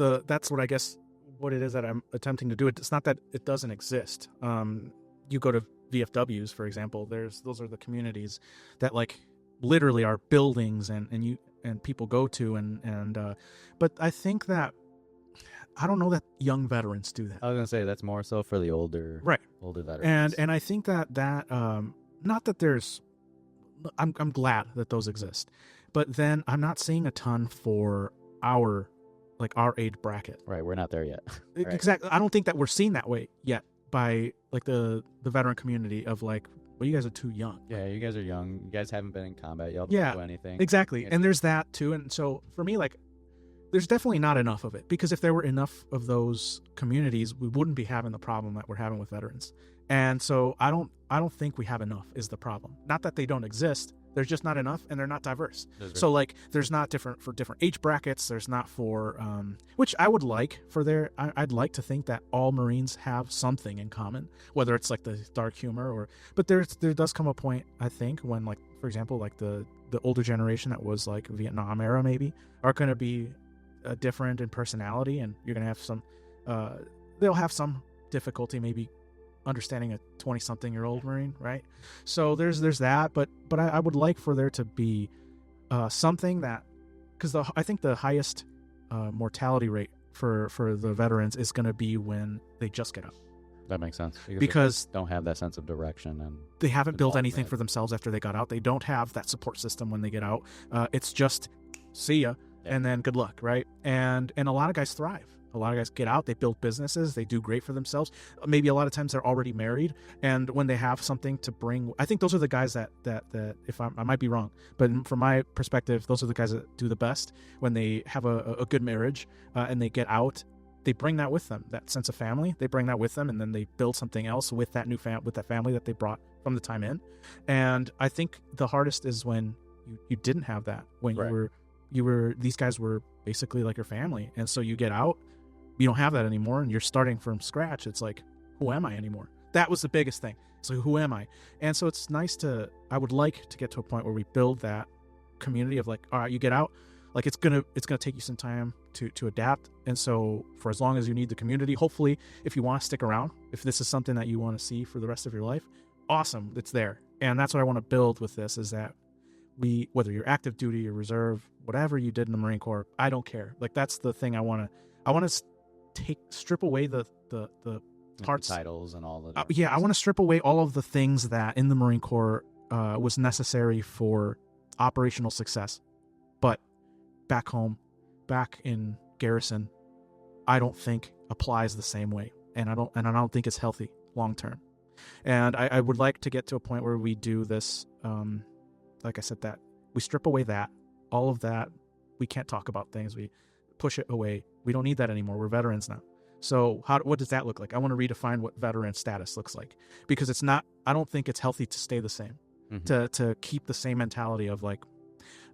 [SPEAKER 2] what I guess what it is that I'm attempting to do. It's not that it doesn't exist. You go to VFWs, for example. Those are the communities that like literally are buildings and people go to and but I think that I don't know that young veterans do that.
[SPEAKER 1] I was gonna say that's more so for the older veterans.
[SPEAKER 2] And I think that not that there's. I'm glad that those exist, but then I'm not seeing a ton for our age bracket.
[SPEAKER 1] Right, we're not there yet. Right.
[SPEAKER 2] Exactly. I don't think that we're seen that way yet by like the veteran community of like, well, you guys are too young.
[SPEAKER 1] Yeah, you guys are young. You guys haven't been in combat. Y'all
[SPEAKER 2] don't
[SPEAKER 1] do anything.
[SPEAKER 2] Exactly.
[SPEAKER 1] Yeah.
[SPEAKER 2] And there's that too. And so for me, like, there's definitely not enough of it, because if there were enough of those communities, we wouldn't be having the problem that we're having with veterans. And so I don't think we have enough is the problem. Not that they don't exist. There's just not enough, and they're not diverse. So like there's not different age brackets. There's not for which I would like for I'd like to think that all Marines have something in common, whether it's like the dark humor but there does come a point, I think, when like, for example, like the older generation that was like Vietnam era maybe are going to be different in personality, and you're going to have some they'll have some difficulty maybe understanding a 20-something-year-old Marine, right? So there's that, but I would like for there to be something that, because I think the highest mortality rate for the veterans is going to be when they just get out.
[SPEAKER 1] That makes sense,
[SPEAKER 2] because
[SPEAKER 1] they don't have that sense of direction, and
[SPEAKER 2] they haven't built anything for themselves after they got out. They don't have that support system when they get out. It's just see ya, and then good luck, right? And a lot of guys thrive. A lot of guys get out, they build businesses, they do great for themselves. Maybe a lot of times they're already married, and when they have something to bring, I think those are the guys that if I might be wrong, but from my perspective, those are the guys that do the best when they have a good marriage and they get out. They bring that with them, that sense of family. They bring that with them, and then they build something else with that with that family that they brought from the time in. And I think the hardest is when you didn't have that, when these guys were basically like your family, and so you get out. You don't have that anymore, and you're starting from scratch. It's like, who am I anymore? That was the biggest thing. So who am I? And so it's nice I would like to get to a point where we build that community of like, all right, you get out, like it's gonna take you some time to adapt. And so for as long as you need the community, hopefully if you want to stick around, if this is something that you want to see for the rest of your life, awesome, it's there. And that's what I want to build with this, is that whether you're active duty or reserve, whatever you did in the Marine Corps, I don't care. Like that's the thing I want to strip away the parts,
[SPEAKER 1] the titles and all of
[SPEAKER 2] that. I want to strip away all of the things that in the Marine Corps was necessary for operational success, but back home, back in garrison, I don't think applies the same way, and I don't think it's healthy long term. And I would like to get to a point where we do this, like I said, that we strip away all of that. We can't talk about things. We push it away. We don't need that anymore. We're veterans now. So what does that look like? I want to redefine what veteran status looks like, because it's not, I don't think it's healthy to stay the same, to keep the same mentality of like,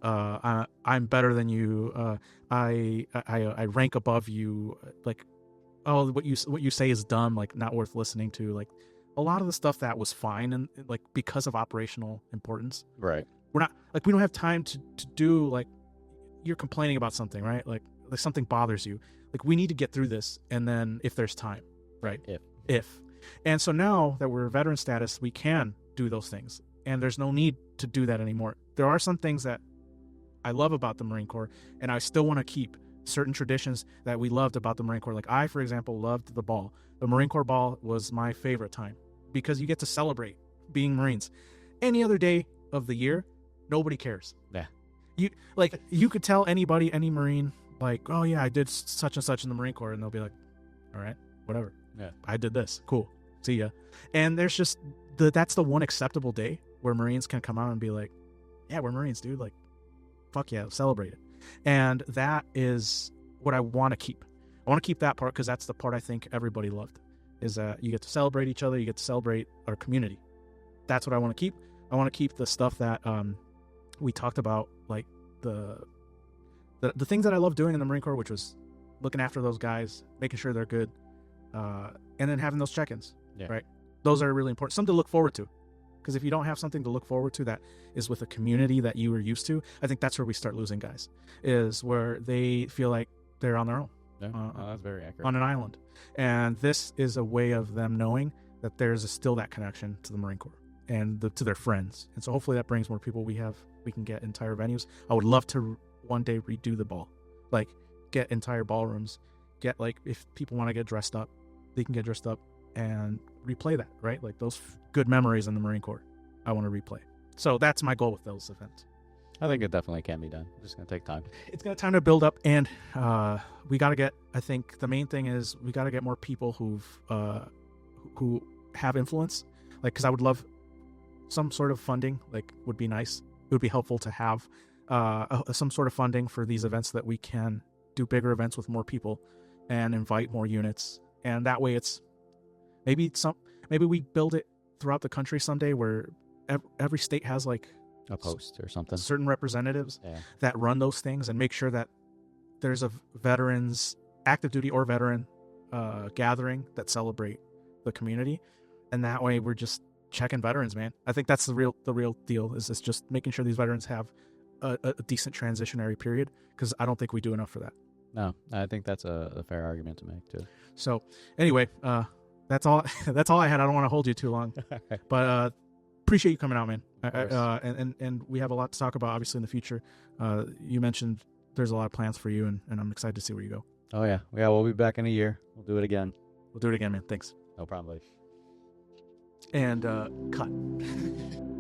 [SPEAKER 2] I'm better than you. I rank above you. Like, oh, what you say is dumb. Like not worth listening to. Like a lot of the stuff that was fine, and like because of operational importance,
[SPEAKER 1] right?
[SPEAKER 2] We're not like, we don't have time to do, like, you're complaining about something, right? Like something bothers you. Like we need to get through this, and then if there's time, right?
[SPEAKER 1] If
[SPEAKER 2] And so now that we're veteran status, we can do those things. And there's no need to do that anymore. There are some things that I love about the Marine Corps, and I still want to keep certain traditions that we loved about the Marine Corps. Like I, for example, loved the ball. The Marine Corps ball was my favorite time because you get to celebrate being Marines. Any other day of the year, nobody cares.
[SPEAKER 1] Yeah.
[SPEAKER 2] You could tell anybody, any Marine, like, oh yeah, I did such and such in the Marine Corps, and they'll be like, all right, whatever.
[SPEAKER 1] Yeah.
[SPEAKER 2] I did this. Cool. See ya. And there's just that's the one acceptable day where Marines can come out and be like, yeah, we're Marines, dude. Like, fuck yeah, celebrate it. And that is what I want to keep. I want to keep that part because that's the part I think everybody loved, is that you get to celebrate each other, you get to celebrate our community. That's what I want to keep. I want to keep the stuff that we talked about, like the things that I love doing in the Marine Corps, which was looking after those guys, making sure they're good, and then having those check-ins, right? Those are really important. Something to look forward to. Because if you don't have something to look forward to that is with a community that you were used to, I think that's where we start losing guys, is where they feel like they're on their own.
[SPEAKER 1] Yeah, that's very accurate.
[SPEAKER 2] On an island. And this is a way of them knowing that there's still that connection to the Marine Corps and to their friends. And so hopefully that brings more people. We can get entire venues. I would love to one day redo the ball. Like, get entire ballrooms. Get, like, if people want to get dressed up, they can get dressed up and replay that, right? Like those good memories in the Marine Corps, I want to replay. So that's my goal with those events.
[SPEAKER 1] I think it definitely can be done. It's just going to take time.
[SPEAKER 2] It's going to time to build up, and we got to get, I think the main thing is we got to get more people who have influence. Like, because I would love some sort of funding, like, would be nice. It would be helpful to have some sort of funding for these events so that we can do bigger events with more people and invite more units. And that way it's maybe we build it throughout the country someday where every state has like
[SPEAKER 1] a post or something,
[SPEAKER 2] certain representatives that run those things and make sure that there's a veterans, active duty or veteran gathering that celebrate the community. And that way we're just checking veterans, man. I think that's the real deal, is it's just making sure these veterans have a decent transitionary period, because I don't think we do enough for that.
[SPEAKER 1] No, I think that's a fair argument to make too.
[SPEAKER 2] So anyway, that's all I had. I don't want to hold you too long, but appreciate you coming out, man. And we have a lot to talk about, obviously, in the future. You mentioned there's a lot of plans for you, and I'm excited to see where you go.
[SPEAKER 1] Oh yeah, we'll be back in a year. We'll do it again.
[SPEAKER 2] We'll do it again, man. Thanks.
[SPEAKER 1] No problem, buddy.
[SPEAKER 2] And cut.